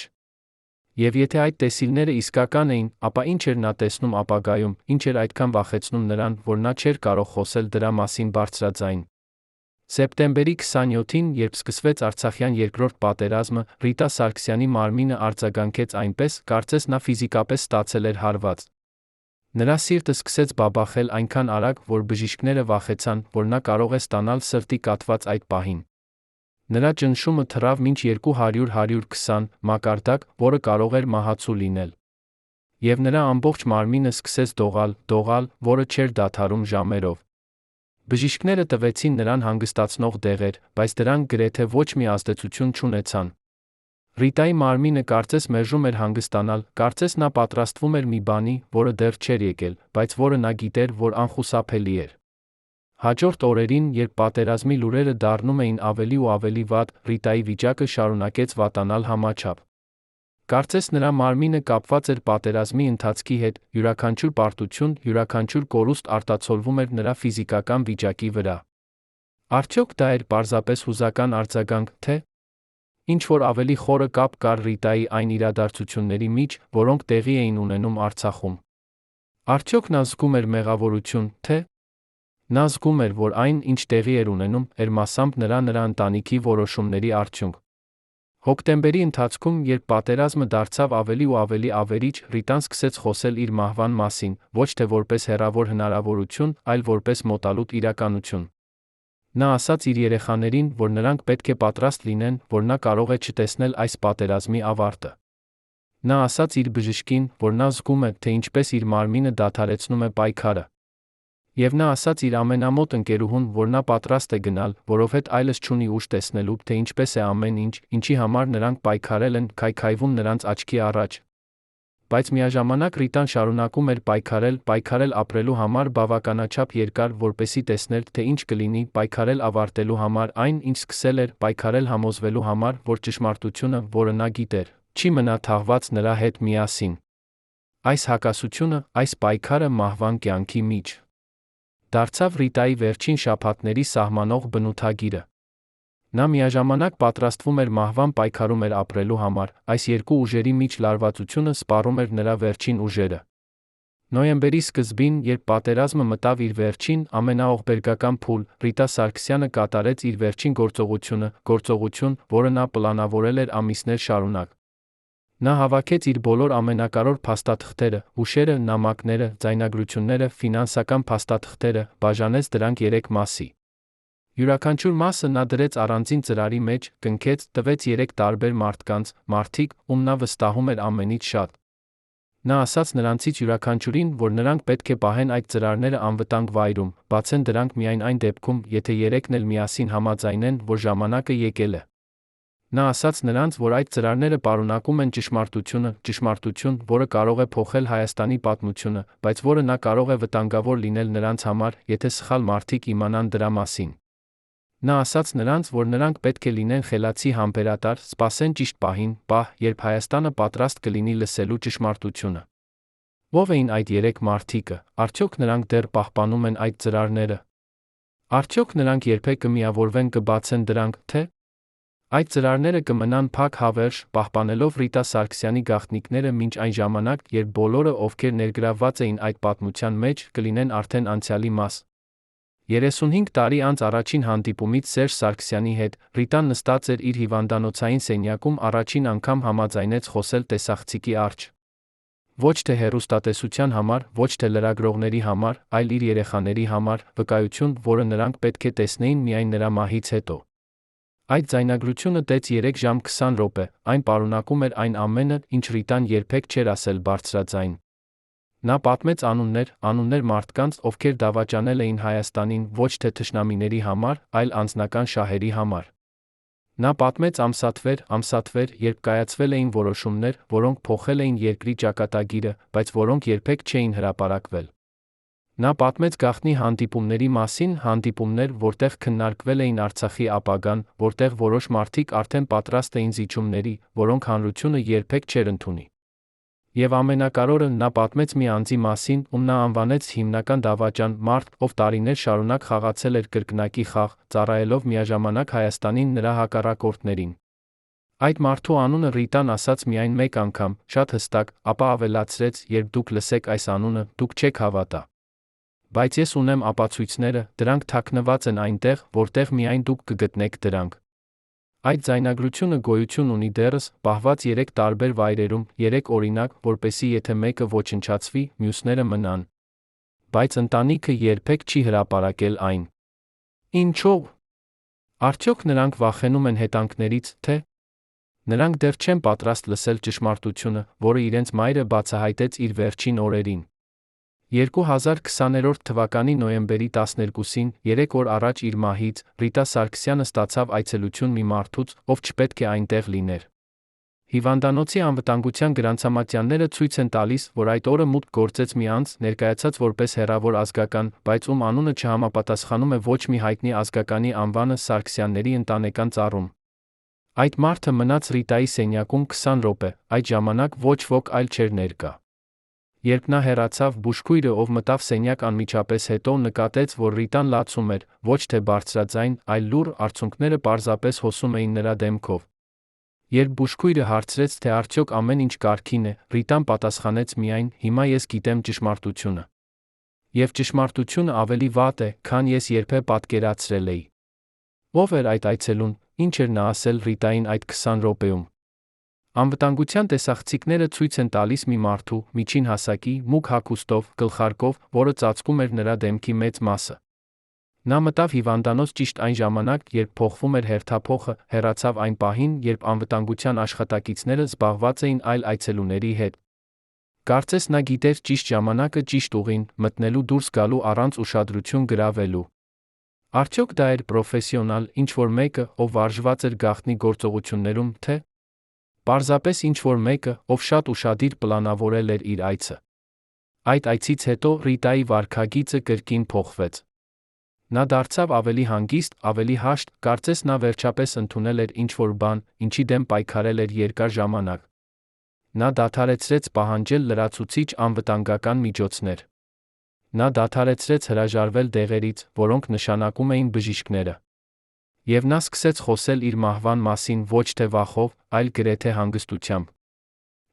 Եվ եթե այդ տեսիլները իսկական էին, ապա ինչ էր նա տեսնում ապագայում, ինչ էր այդքան վախեցնում նրան, որ նա չէր կարող խոսել դրա մասին բարձրաձայն։ Սեպտեմբերի 27-ին, երբ սկսվեց Արցախյան երկրորդ պատերազմը, Ռիտա Սարգսյանի մարմինը արձագանքեց այնպես, կարծես նա ֆիզիկապես ստացել էր հարված։ Նրա սիրտը սկսեց բաբախել այնքան արագ, որ բժիշկները վախեցան, որ նա կարող է ստանալ սրտի կաթված այդ պահին։ Նրա ճնշումը թռավ մինչ 200-120 մակարդակ, որը կարող էր մահացու լինել։ Եվ նրա ամբողջ մարմինը սկսեց դողալ, որը չէր դադարում ժամերով։ Բժիշկները տվեցին նրան հանգստացնող դեղեր, բայց դրանք գրեթե ոչ մի ազդեցություն չունեցան։ Ռիտայի մարմինը կարծես մերժում էր հանգստանալ, կարծես նա պատրաստվում էր մի բանի, որը դեռ չէր եկել, բայց որը նա գիտեր, որ անխուսափելի էր։ Հաջորդ օրերին, երբ պատերազմի լուրերը դառնում էին ավելի ու ավելի վատ, Ռիտայի վիճակը շարունակեց վատանալ համաչափ։ Կարծես նրա մարմինը կապված էր պատերազմի ընթացքի հետ, յուրաքանչյուր պարտություն, յուրաքանչյուր կորուստ արտացոլվում էր նրա ֆիզիկական վիճակի վրա։ Արդյոք դա էր պարզապես հուզական արձագանք, թե ինչ-որ ավելի խորը կապ կար Ռիտայի այն իրադարձությունների մեջ, որոնք տեղի էին ունենում Արցախում։ Արդյոք նա զգում էր մեղավորություն, թե նա զգում էր, որ այն, ինչ տեղի էր ունենում, էր մասամբ նրա ընտանիքի որոշումների արդյունք։ Հոկտեմբերի ընթացքում, երբ պատերազմը դարձավ ավելի ու ավելի ավերիչ, Ռիտան սկսեց խոսել իր մահվան մասին, ոչ թե որպես հեռավոր հնարավորություն, այլ որպես մոտալուտ իրականություն։ Նա ասաց իր երեխաներին, որ նրանք պետք է պատրաստ լինեն, որ նա կարող է չտեսնել այս պատերազմի ավարտը։ Նա ասաց իր բժշկին, որ նա զգում է, թե ինչպես իր մարմինը դադարեցնում է պայքարը։ Եվ նա ասաց իր ամենամոտ ընկերուհուն, որ նա պատրաստ է գնալ, որովհետև այլս չունի ուժ տեսնելու, թե ինչպես է ամեն ինչ, ինչի համար նրանք պայքարել են, քայքայվում նրանց աչքի առաջ։ Բայց միաժամանակ Ռիտան շարունակում էր պայքարել ապրելու համար բավականաչափ երկար, որպեսզի տեսներ, թե ինչ կլինի, պայքարել ավարտելու համար այն, ինչ սկսել էր, պայքարել համոզվելու համար, որ ճշմարտությունը, որը նա գիտեր, չի մնա թաղված նրա հետ միասին։ Այս հակասությունը, այս պայքարը մահվան կյանքի միջ դարձավ Ռիտայի վերջին շաբաթների սահմանող բնութագիրը։ Նա միաժամանակ պատրաստվում էր մահվան պայքարում էր ապրելու համար, այս երկու ուժերի միջ լարվածությունը սպառում էր նրա վերջին ուժերը։ Նոյեմբերի սկզբին, երբ պատերազմը մտավ իր վերջին, ամենաողբերգական փուլ, Ռիտա Սարգսյանը կատարեց իր վերջին գործողություն, որը նա պլանավորել էր ամիսներ շարունակ։ Նա հավաքեց իր բոլոր ամենակարևոր փաստաթղթերը, հուշերը, նամակները, ձայնագրությունները, ֆինանսական փաստաթղթերը, բաժանեց դրանք 3 մասի։ Յուրաքանչյուր մասը նա դրեց առանձին ծրարի մեջ, կնքեց, տվեց 3 տարբեր մարդիկ, ում նա վստահում էր ամենից շատ։ Նա ասաց նրանցից յուրաքանչյուրին, որ նրանք պետք է պահեն այդ ծրարները անվտանգ վայրում, բացեն դրանք միայն այն դեպքում, եթե 3-ն էլ միասին համաձայնեն, որ ժամանակը եկել է։ Նա ասաց նրանց, որ այդ ծրարները պարունակում են ճշմարտություն, որը կարող է փոխել Հայաստանի պատմությունը, բայց որը նա կարող է վտանգավոր լինել նրանց համար, եթե սխալ մարդիկ իմանան դրա մասին։ Նա ասաց նրանց, որ նրանք պետք է լինեն խելացի համբերատար, սպասեն ճիշտ պահին, երբ Հայաստանը պատրաստ կլինի լսելու ճշմարտությունը։ Ո՞վ էին այդ 3 մարդիկը, արդյոք նրանք դեռ պահպանում են այդ ծրարները։ Արդյոք նրանք երբեք կմիավորվեն կբացեն դրանք, թե՞ այդ ծրարները կմնան փակ հավերժ, պահպանելով Ռիտա Սարգսյանի գաղտնիքները մինչ այն ժամանակ, երբ բոլորը, ովքեր ներգրավված էին այդ պատմության մեջ, կլինեն արդեն անցյալի մաս։ 35 տարի անց առաջին հանդիպումից Սերժ Սարգսյանի հետ, Ռիտան նստած էր իր հիվանդանոցային սենյակում առաջին անգամ համաձայնեց խոսել տեսախցիկի առջ։ Ոչ թե հեռուստատեսության համար, ոչ թե լրագրողների համար, այլ իր երեխաների համար, վկայություն, որը նրանք պետք է տեսնեին միայն նրա մահից հետո։ Այդ ձայնագրությունը տեց 3 ժամ 20 րոպե, այն պարունակում էր այն ամենը, ինչ Ռիտան երբեք չէր ասել բարձրաձայն։ Նա պատմեց անուններ մարդկանց, ովքեր դավաճանել էին Հայաստանին ոչ թե թշնամիների համար, այլ անձնական շահերի համար։ Նա պատմեց ամսաթվեր, երբ կայացվել էին որոշումներ, որոնք փոխել էին երկրի ճակատագիրը, բայց որոնք երբեք չէին հրապարակվել։ Նա պատմեց գաղտնի հանդիպումների մասին, հանդիպումներ, որտեղ քննարկվել էին Արցախի ապագան, որտեղ որոշ մարդիկ արդեն պատրաստ էին զիջումների, որոնք հանրությունը երբեք չէր ընդունի։ Եվ ամենակարևորը, նա պատմեց մի անձի մասին, ում նա անվանեց հիմնական դավաճան, մարդ, ով տարիներ շարունակ խաղացել էր կրկնակի խաղ, ծառայելով միաժամանակ Հայաստանին նրա հակառակորդներին։ Այդ մարդու անունը Ռիտան ասաց միայն մեկ անգամ, շատ հստակ, ապա ավելացրեց, երբ դուք լսեք այս անունը, դուք չեք հավատա։ Բայց ես ունեմ ապացույցները, դրանք թաքնված են այնտեղ, որտեղ միայն դուք կգտնեք դրանք։ Այդ ձայնագրությունը գոյություն ունի դեռս, պահված 3 տարբեր վայրերում, 3 օրինակ, որպեսզի եթե մեկը ոչնչացվի, մյուսները մնան։ Բայց ընտանիքը երբեք չի հրապարակել այն։ Ինչո՞վ։ Արդյոք նրանք վախենում են հետանքներից, թե՞ նրանք դեռ չեն պատրաստ լսել ճշմարտությունը, որը իրենց մայրը բացահայտեց իր վերջին օրերին։ 2020 թվականի նոյեմբերի 12-ին, 3 օր առաջ իր մահից, Ռիտա Սարգսյանը ստացավ այցելություն մի մարդուց, ով չպետք է այնտեղ լիներ։ Հիվանդանոցի անվտանգության գրանցամատյանները ցույց են տալիս, որ այդ օրը մուտք գործեց մի անձ, ներկայացած որպես հեռավոր ազգական, բայց ում անունը չհամապատասխանում է ոչ մի հայտնի ազգականի անվանը Սարգսյանների ընտանեկան ծառում։ Այդ մարդը մնաց Ռիտայի սենյակում 20 րոպե, այդ ժամանակ ոչ ոք այլ չէր ներկա։ Երբ նա հեռացավ, բուժքույրը, ով մտավ սենյակ անմիջապես հետո, նկատեց, որ Ռիտան լացում էր, ոչ թե բարձրաձայն, այլ լուռ, արցունքները պարզապես հոսում էին նրա դեմքով։ Երբ բուժքույրը հարցրեց, թե արդյոք ամեն ինչ կարգին է, Ռիտան պատասխանեց միայն, հիմա ես գիտեմ ճշմարտությունը։ Եվ ճշմարտությունը ավելի վատ է, քան ես երբեք պատկերացրել էի։ Ո՞վ էր այդ այցելուն, ինչ էր նա ասել Ռիտային այդ 20 րոպեում։ Անվտանգության տեսախցիկները ցույց են տալիս մի մարդու, միջին հասակի, մուգ հագուստով, գլխարկով, որը ծածկում էր նրա դեմքի մեծ մասը։ Նա մտավ հիվանդանոց ճիշտ այն ժամանակ, երբ փոխվում էր հերթափոխը, հեռացավ այն պահին, երբ անվտանգության աշխատակիցները զբաղված էին այլ այցելուների հետ։ Կարծես նա գիտեր ճիշտ ժամանակը, ճիշտ ուղին, մտնելու դուրս գալու առանց ուշադրություն գրավելու։ Արդյոք դա էր պրոֆեսիոնալ, ինչ-որ մեկը, ով վարժված էր գաղտնի գործողություններում, թե պարզապես ինչ-որ մեկը, ով շատ ուշադիր պլանավորել էր իր այցը։ Այդ այցից հետո Ռիտայի վարքագիծը կրկին փոխվեց։ Նա դարձավ ավելի հանգիստ, ավելի հաշտ, կարծես նա վերջապես ընդունել էր ինչ-որ բան, ինչի դեմ պայքարել էր երկար ժամանակ։ Նա դադարեցրեց պահանջել լրացուցիչ անվտանգական միջոցներ։ Նա դադարեցրեց հրաժարվել դեղերից, որոնք նշանակում էին բժիշկները։ Եվ նա սկսեց խոսել իր մահվան մասին ոչ թե վախով, այլ գրեթե հանգստությամբ։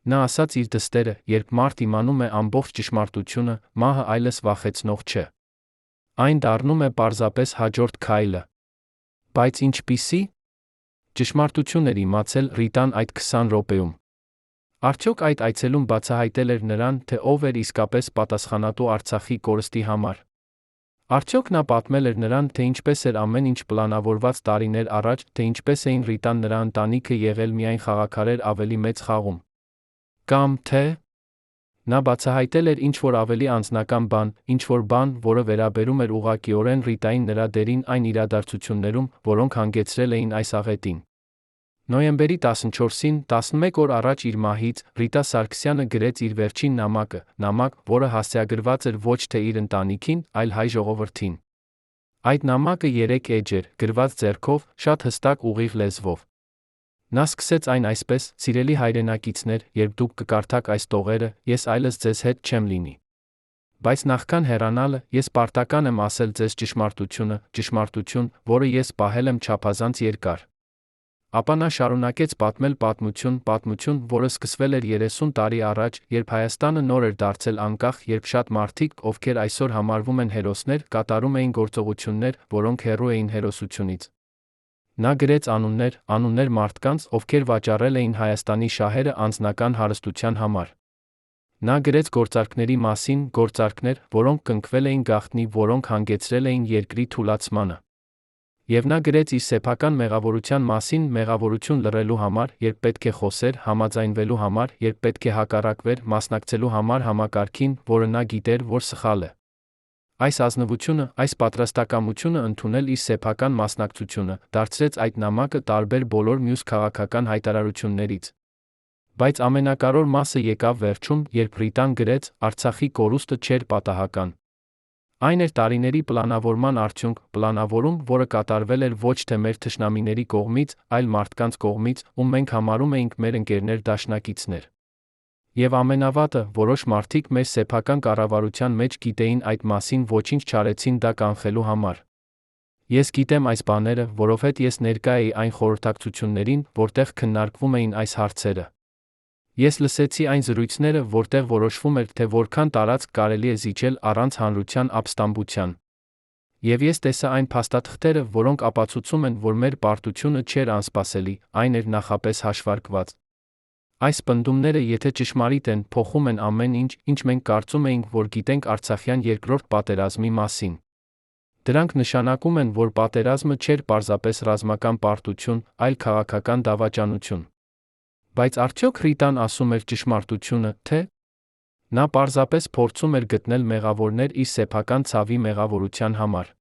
Նա ասաց իր դստերը, երբ մարդ իմանում է ամբողջ ճշմարտությունը, մահը այլևս վախեցնող չէ։ Այն դառնում է պարզապես հաջորդ քայլը։ Բայց ինչպիսի՞։ Ճշմարտություն էր իմացել Ռիտան այդ 20 րոպեում։ Արդյոք այդ այցելում բացահայտել էր նրան, թե ով էր իսկապես պատասխանատու Արցախի կորստի համար։ Արդյոք նա պատմել էր նրան, թե ինչպես էր ամեն ինչ պլանավորված տարիներ առաջ, թե ինչպես էին Ռիտան նրա ընտանիքը եղել միայն խաղաքարեր ավելի մեծ խաղում։ Կամ թե նա բացահայտել էր ինչ-որ ավելի անձնական բան, ինչ-որ բան, որը վերաբերում էր ուղղակիորեն Ռիտային նրա դերին այն իրադարձություններում, որոնք հանգեցրել էին այս աղետին։ Նոյեմբերի 14-ին, 11 օր առաջ իր մահից, Ռիտա Սարգսյանը գրեց իր վերջին նամակը, նամակ, որը հասցեագրված էր ոչ թե իր ընտանիքին, այլ հայ ժողովրդին։ Այդ նամակը 3 էջ էր, գրված ձեռքով, շատ հստակ ուղիղ լեզվով։ Նա սկսեց այն այսպես. «Սիրելի հայրենակիցներ, երբ դուք կկարդաք այս տողերը, ես այլևս ձեզ հետ չեմ լինի։ Բայց նախքան հեռանալը, ես պարտական եմ ասել ձեզ ճշմարտությունը, ճշմարտություն, որը ես պահել եմ չափազանց երկար»։ Ապա նա շարունակեց պատմել պատմություն, որը սկսվել էր 30 տարի առաջ, երբ Հայաստանը նոր էր դարձել անկախ, երբ շատ մարդիկ, ովքեր այսօր համարվում են հերոսներ, կատարում էին գործողություններ, որոնք հեռու էին հերոսությունից։ Նա գրեց անուններ մարդկանց, ովքեր վաճառել էին Հայաստանի շահերը անձնական հարստության համար։ Նա գրեց գործարքների մասին, գործարքներ, որոնք կնքվել էին գաղտնի, որոնք հանգեցրել էին երկրի թուլացմանը։ Եվ նա գրեց իր սեփական մեղավորության մասին, մեղավորություն լռելու համար, երբ պետք է խոսեր, համաձայնվելու համար, երբ պետք է հակառակվեր, մասնակցելու համար համակարգին, որը նա գիտեր, որ սխալ է։ Այս ազնվությունը, այս պատրաստակամությունը ընդունել իր սեփական մասնակցությունը, դարձրեց այդ նամակը տարբեր բոլոր մյուս քաղաքական հայտարարություններից։ Բայց ամենակարևոր մասը եկավ վերջում, երբ Ռիտան գրեց. «Արցախի կորուստը չէր պատահական։ Այն էր տարիների պլանավորման արդյունք, պլանավորում, որը կատարվել էր ոչ թե մեր թշնամիների կողմից, այլ մարդկանց կողմից, ում մենք համարում էինք մեր ընկերներ, դաշնակիցներ։ Եվ ամենավատը, որոշ մարդիկ մեր սեփական կառավարության մեջ գիտեին այդ մասին, ոչինչ չարեցին դա կանխելու համար։ Ես գիտեմ այս բաները, որովհետև ես ներկա էի այն խորհրդակցություններին, որտեղ քննարկվում էին այս հարցերը։ Ես լսեցի այն զրույցները, որտեղ որոշվում էր, թե որքան տարածք կարելի է զիջել առանց հանրության ապստամբության։ Եվ ես տեսա այն փաստաթղթերը, որոնք ապացուցում են, որ մեր պարտությունը չէր անսպասելի, այն էր նախապես հաշվարկված։ Այս պնդումները, եթե ճշմարիտ են, փոխում են ամեն ինչ, ինչ մենք կարծում էինք, որ գիտենք Արցախյան երկրորդ պատերազմի մասին։ Դրանք նշանակում են, որ պատերազմը չէր պարզապես ռազմական պարտություն, այլ քաղաքական դավաճանություն։ Բայց արդյոք Ռիտան ասում էր ճշմարտությունը, թե նա պարզապես փորձում էր գտնել մեղավորներ իր սեփական ցավի մեղավորության համար։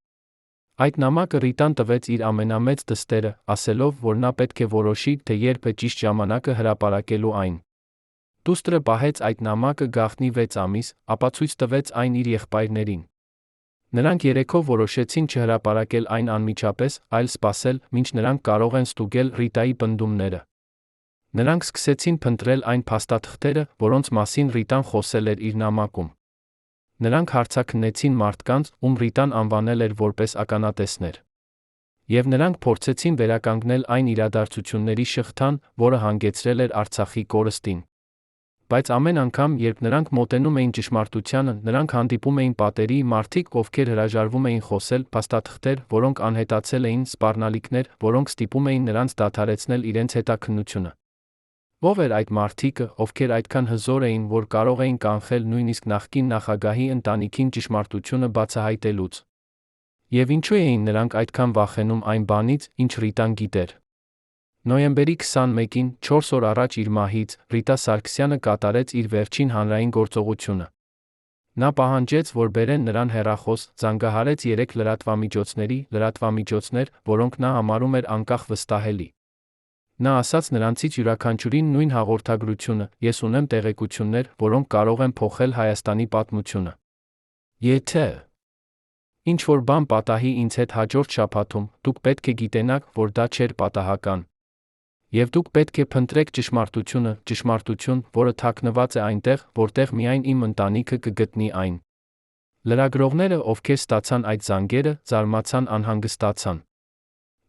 Այդ նամակը Ռիտան տվեց իր ամենամեծ դստերը, ասելով, որ նա պետք է որոշի, թե երբ է ճիշտ ժամանակը հրապարակելու այն։ Դուստրը պահեց այդ նամակը գաղտնի 6 ամիս, ապա ցույց տվեց այն իր եղբայրներին։ Նրանք երեքով որոշեցին չհրապարակել այն անմիջապես, այլ սպասել, մինչ նրանք կարող են ստուգել Ռիտայի պնդումները։ Նրանք սկսեցին փնտրել այն փաստաթղթերը, որոնց մասին Ռիտան խոսել էր իր նամակում։ Նրանք հարցաքննեցին մարդկանց, ում Ռիտան անվանել էր որպես ականատեսներ։ Եվ նրանք փորձեցին վերականգնել այն իրադարձությունների շղթան, որը հանգեցրել էր Արցախի կորստին։ Բայց ամեն անգամ, երբ նրանք մոտենում էին ճշմարտությանը, նրանք հանդիպում էին պատերի, մարդիկ, ովքեր հրաժարվում էին խոսել, փաստաթղթեր, որոնք անհետացել էին, սպառնալիքներ, որոնք ստիպում էին նրանց դադարեցնել իրենց հետաքննությունը։ Ո՞վ էր այդ մարդիկը, ովքեր այդքան հզոր էին, որ կարող էին կանխել նույնիսկ նախկին նախագահի ընտանիքին ճշմարտությունը բացահայտելուց։ Եվ ինչու էին նրանք այդքան վախենում այն բանից, ինչ Ռիտան գիտեր։ Նոյեմբերի 21-ին, 4 օր առաջ իր մահից, Ռիտա Սարգսյանը կատարեց իր վերջին հանրային գործողությունը։ Նա պահանջեց, որ բերեն նրան հեռախոս, զանգահարեց 3 լրատվամիջոցներ, որոնք նա համարում էր անկախ վստահելի։ Նա ասաց նրանցից յուրաքանչյուրին նույն հաղորդագրությունը. «Ես ունեմ տեղեկություններ, որոնք կարող են փոխել Հայաստանի պատմությունը։ Եթե ինչ-որ բան պատահի ինձ հետ հաջորդ շաբաթում, դուք պետք է գիտենաք, որ դա չէր պատահական։ Եվ դուք պետք է փնտրեք ճշմարտությունը, ճշմարտություն, որը թաքնված է այնտեղ, որտեղ միայն իմ ընտանիքը կգտնի այն»։ Լրագրողները, ովքեր ստացան այդ զանգերը, զարմացան, անհանգստացան։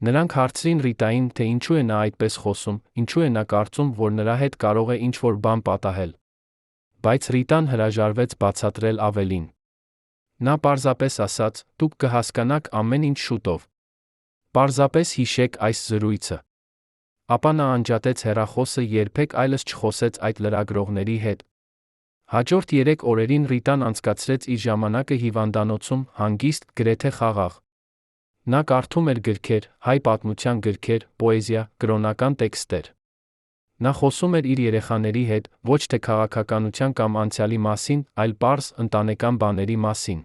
Նրանք հարցրին Ռիտային, թե ինչու է նա այդպես խոսում, ինչու է նա կարծում, որ նրա հետ կարող է ինչ-որ բան պատահել։ Բայց Ռիտան հրաժարվեց բացատրել ավելին։ Նա պարզապես ասաց. «Դուք կհասկանաք ամեն ինչ շուտով։ Պարզապես հիշեք այս զրույցը»։ Ապա նա անջատեց հեռախոսը, երբեք այլս չխոսեց այդ լրագրողների հետ։ Հաջորդ 3 օրերին Ռիտան անցկացրեց իր ժամանակը հիվանդանոցում, հանգիստ, գրեթե խաղաղ։ Նա կարդում էր գրքեր, հայ պատմության գրքեր, պոեզիա, կրոնական տեքստեր։ Նա խոսում էր իր երեխաների հետ, ոչ թե քաղաքականության կամ անցյալի մասին, այլ պարզ, ընտանեկան բաների մասին։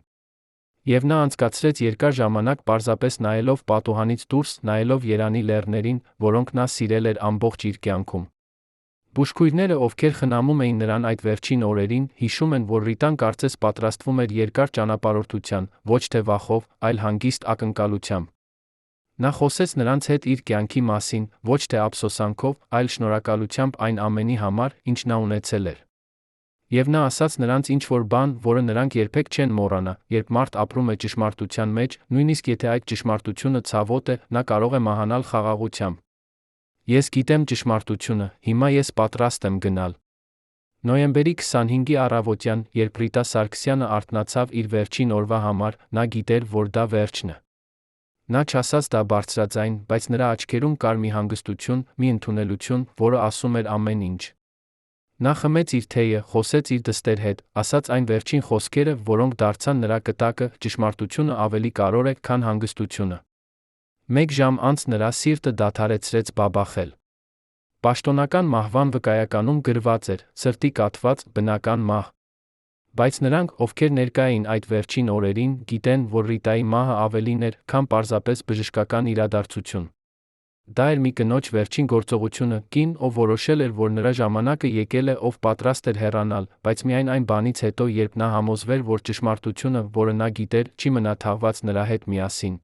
Եվ նա անցկացրեց երկար ժամանակ պարզապես նայելով պատուհանից դուրս, նայելով Երանի լեռներին, որոնք նա սիրել էր ամբողջ իր կյանքում։ Բուժքույրները, ովքեր խնամում էին նրան այդ վերջին օրերին, հիշում են, որ Ռիտան կարծես պատրաստվում էր երկար ճանապարհորդության, ոչ թե վախով, այլ հանգիստ ակնկալությամբ։ Նա խոսեց նրանց հետ իր կյանքի մասին, ոչ թե ափսոսանքով, այլ շնորհակալությամբ այն ամենի համար, ինչ նա ունեցել էր։ Եվ նա ասաց նրանց ինչ-որ բան, որը նրանք երբեք չեն մոռանա, երբ մարդ ապրում է ճշմարտության մեջ, նույնիսկ եթե այդ ճշմարտությունը ցավոտ է, նա կարող է մահանալ խաղաղությամբ։ Ես գիտեմ ճշմարտությունը, հիմա ես պատրաստ եմ գնալ։ Նոյեմբերի 25-ի առավոտյան, երբ Ռիտա Սարգսյանը արթնացավ իր վերջին օրվա համար, նա գիտեր, որ դա վերջն է։ Նա չասաց դա բարձրաձայն, բայց նրա աչքերում կար մի հանգստություն, մի ընդունելություն, որը ասում էր ամեն ինչ։ Նա խմեց իր թեյը, խոսեց իր դստեր հետ, ասաց այն վերջին խոսքերը, որոնք դարձան նրա կտակը. ճշմարտությունը ավելի կարևոր է, քան հանգստությունը։ 1 ժամ անց նրա սիրտը դադարեցրեց բաբախել։ Պաշտոնական մահվան վկայականում գրված էր. «Սրտի կաթված, բնական մահ»։ Բայց նրանք, ովքեր ներկա էին այդ վերջին օրերին, գիտեն, որ Ռիտայի մահը ավելին էր, քան պարզապես բժշկական իրադարձություն։ Դա էր մի կնոջ վերջին գործողությունը, կին, ով որոշել էր, որ նրա ժամանակը եկել է, ով պատրաստ էր հեռանալ, բայց միայն այն բանից հետո, երբ նա համոզվեր, որ ճշմարտությունը, որը նա գիտեր, չի մնա թաղված նրա հետ միասին։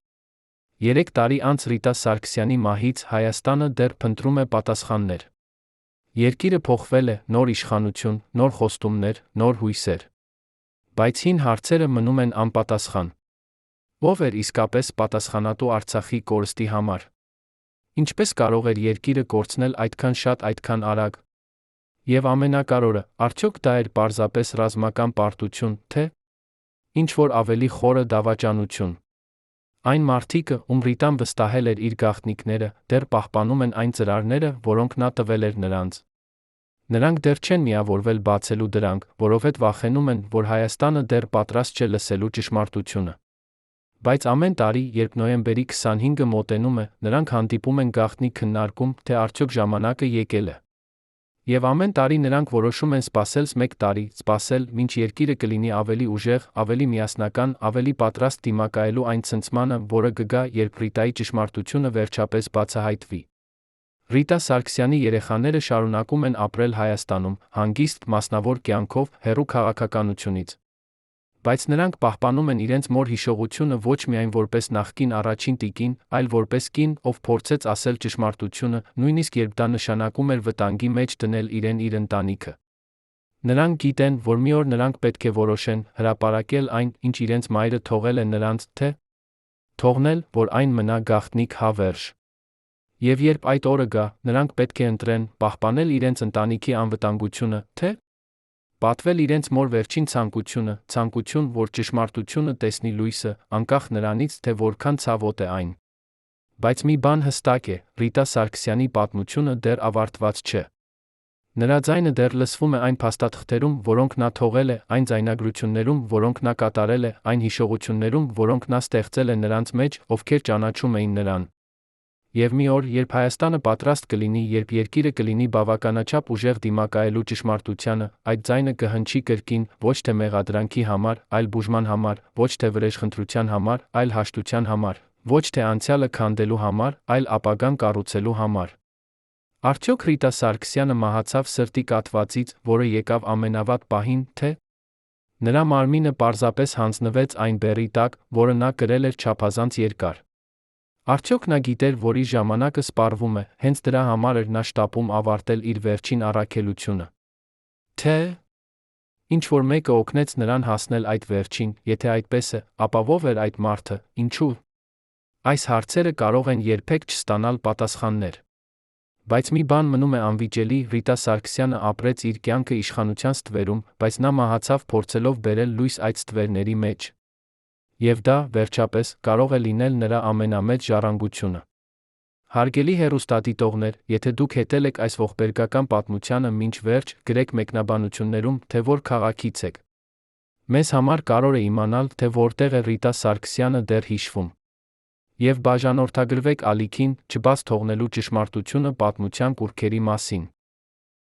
3 տարի անց Ռիտա Սարգսյանի մահից Հայաստանը դեռ փնտրում է պատասխաններ։ Երկիրը փոխվել է, նոր իշխանություն, նոր խոստումներ, նոր հույսեր։ Բայց հին հարցերը մնում են անպատասխան։ Ո՞վ էր իսկապես պատասխանատու Արցախի կորստի համար։ Ինչպես կարող էր երկիրը կորցնել այդքան շատ, այդքան արագ։ Եվ ամենակարևորը, արդյոք դա էր պարզապես ռազմական պարտություն, թե ինչ-որ ավելի խորը դավաճանություն։ Այն մարդիկը, ում Ռիտան վստահել էր իր գաղտնիքները, դեռ պահպանում են այն ծրարները, որոնք նա տվել էր նրանց։ Նրանք դեռ չեն միավորվել բացելու դրանք, որովհետև վախենում են, որ Հայաստանը դեռ պատրաստ չէ լսելու ճշմարտությունը։ Բայց ամեն տարի, երբ նոյեմբերի 25-ը մոտենում է, նրանք հանդիպում են գաղտնիք քննարկում, թե արդյոք ժամանակը եկել է։ Եվ ամեն տարի նրանք որոշում են սպասել 1 տարի, սպասել, մինչ երկիրը կլինի ավելի ուժեղ, ավելի միասնական, ավելի պատրաստ դիմակայելու այն ցնցմանը, որը կգա, երբ Ռիտայի ճշմարտությունը վերջապես բացահայտվի։ Ռիտա Սարգսյանի երեխաները շարունակում են ապրել Հայաստանում, հանգիստ, մասնավոր կյանքով, հեռու քաղաքականությունից։ Բայց նրանք պահպանում են իրենց մոր հիշողությունը ոչ միայն որպես նախկին առաջին տիկին, այլ որպես կին, ով փորձեց ասել ճշմարտությունը, նույնիսկ երբ դա նշանակում էր վտանգի մեջ դնել իրեն իր ընտանիքը։ Նրանք գիտեն, որ մի օր նրանք պետք է որոշեն, հրապարակել այն, ինչ իրենց մայրը թողել է նրանց, թե թողնել, որ այն մնա գաղտնիք հավերժ։ Եվ երբ այդ օրը գա, նրանք պետք է ընտրեն, պահպանել իրենց ընտանիքի անվտանգությունը, թե պատվել իրենց մոր վերջին ցանկությունը, ցանկություն, որ ճշմարտությունը տեսնի լույսը, անկախ նրանից, թե որքան ցավոտ է այն։ Բայց մի բան հստակ է, Ռիտա Սարգսյանի պատմությունը դեռ ավարտված չէ։ Նրա ձայնը դեռ լսվում է այն փաստաթղթերում, որոնք նա թողել է, այն ձայնագրություններում, որոնք նա կատարել է, այն հիշողություններում, որոնք նա ստեղծել է նրանց մեջ, ովքեր ճանաչում էին նրան։ Եվ մի օր, երբ Հայաստանը պատրաստ կլինի, երբ երկիրը կլինի բավականաչափ ուժեղ դիմակայելու ճշմարտությանը, այդ ձայնը կհնչի կրկին, ոչ թե մեղադրանքի համար, այլ բուժման համար, ոչ թե վրեժխնդրության համար, այլ հաշտության համար, ոչ թե անցյալը քանդելու համար, այլ ապագան կառուցելու համար։ Արդյոք Ռիտա Սարգսյանը մահացավ սրտի կաթվածից, որը եկավ ամենավատ պահին, թե՞ նրա մարմինը պարզապես հանձնվեց այն բեռի տակ, որը նա կրել էր չափազանց երկար։ Արդյոք նա գիտեր, որ իր ժամանակը սպառվում է, հենց դրա համար էր նա շտապում ավարտել իր վերջին առաքելությունը։ Թե՞ ինչ-որ մեկը օգնեց նրան հասնել այդ վերջին, եթե այդպես է, ապա ով էր այդ մարդը, ինչու։ Այս հարցերը կարող են երբեք չստանալ պատասխաններ։ Բայց մի բան մնում է անվիճելի, Ռիտա Սարգսյանը ապրեց իր կյանքը իշխանության ստվերում, բայց նա մահացավ փորձելով բերել լույս այդ ստվերների մեջ։ Եվ դա, վերջապես, կարող է լինել նրա ամենամեծ ժառանգությունը։ Հարգելի հեռուստադիտողներ, եթե դուք հետել եք այս ողբերգական պատմությանը մինչ վերջ, գրեք մեկնաբանություններում, թե որ քաղաքից եք։ Մեզ համար կարևոր է իմանալ, թե որտեղ է Ռիտա Սարգսյանը դեռ հիշվում։ Եվ բաժանորդագրվեք ալիքին, չբաց թողնելու ճշմարտությունը պատմության կուռքերի մասին։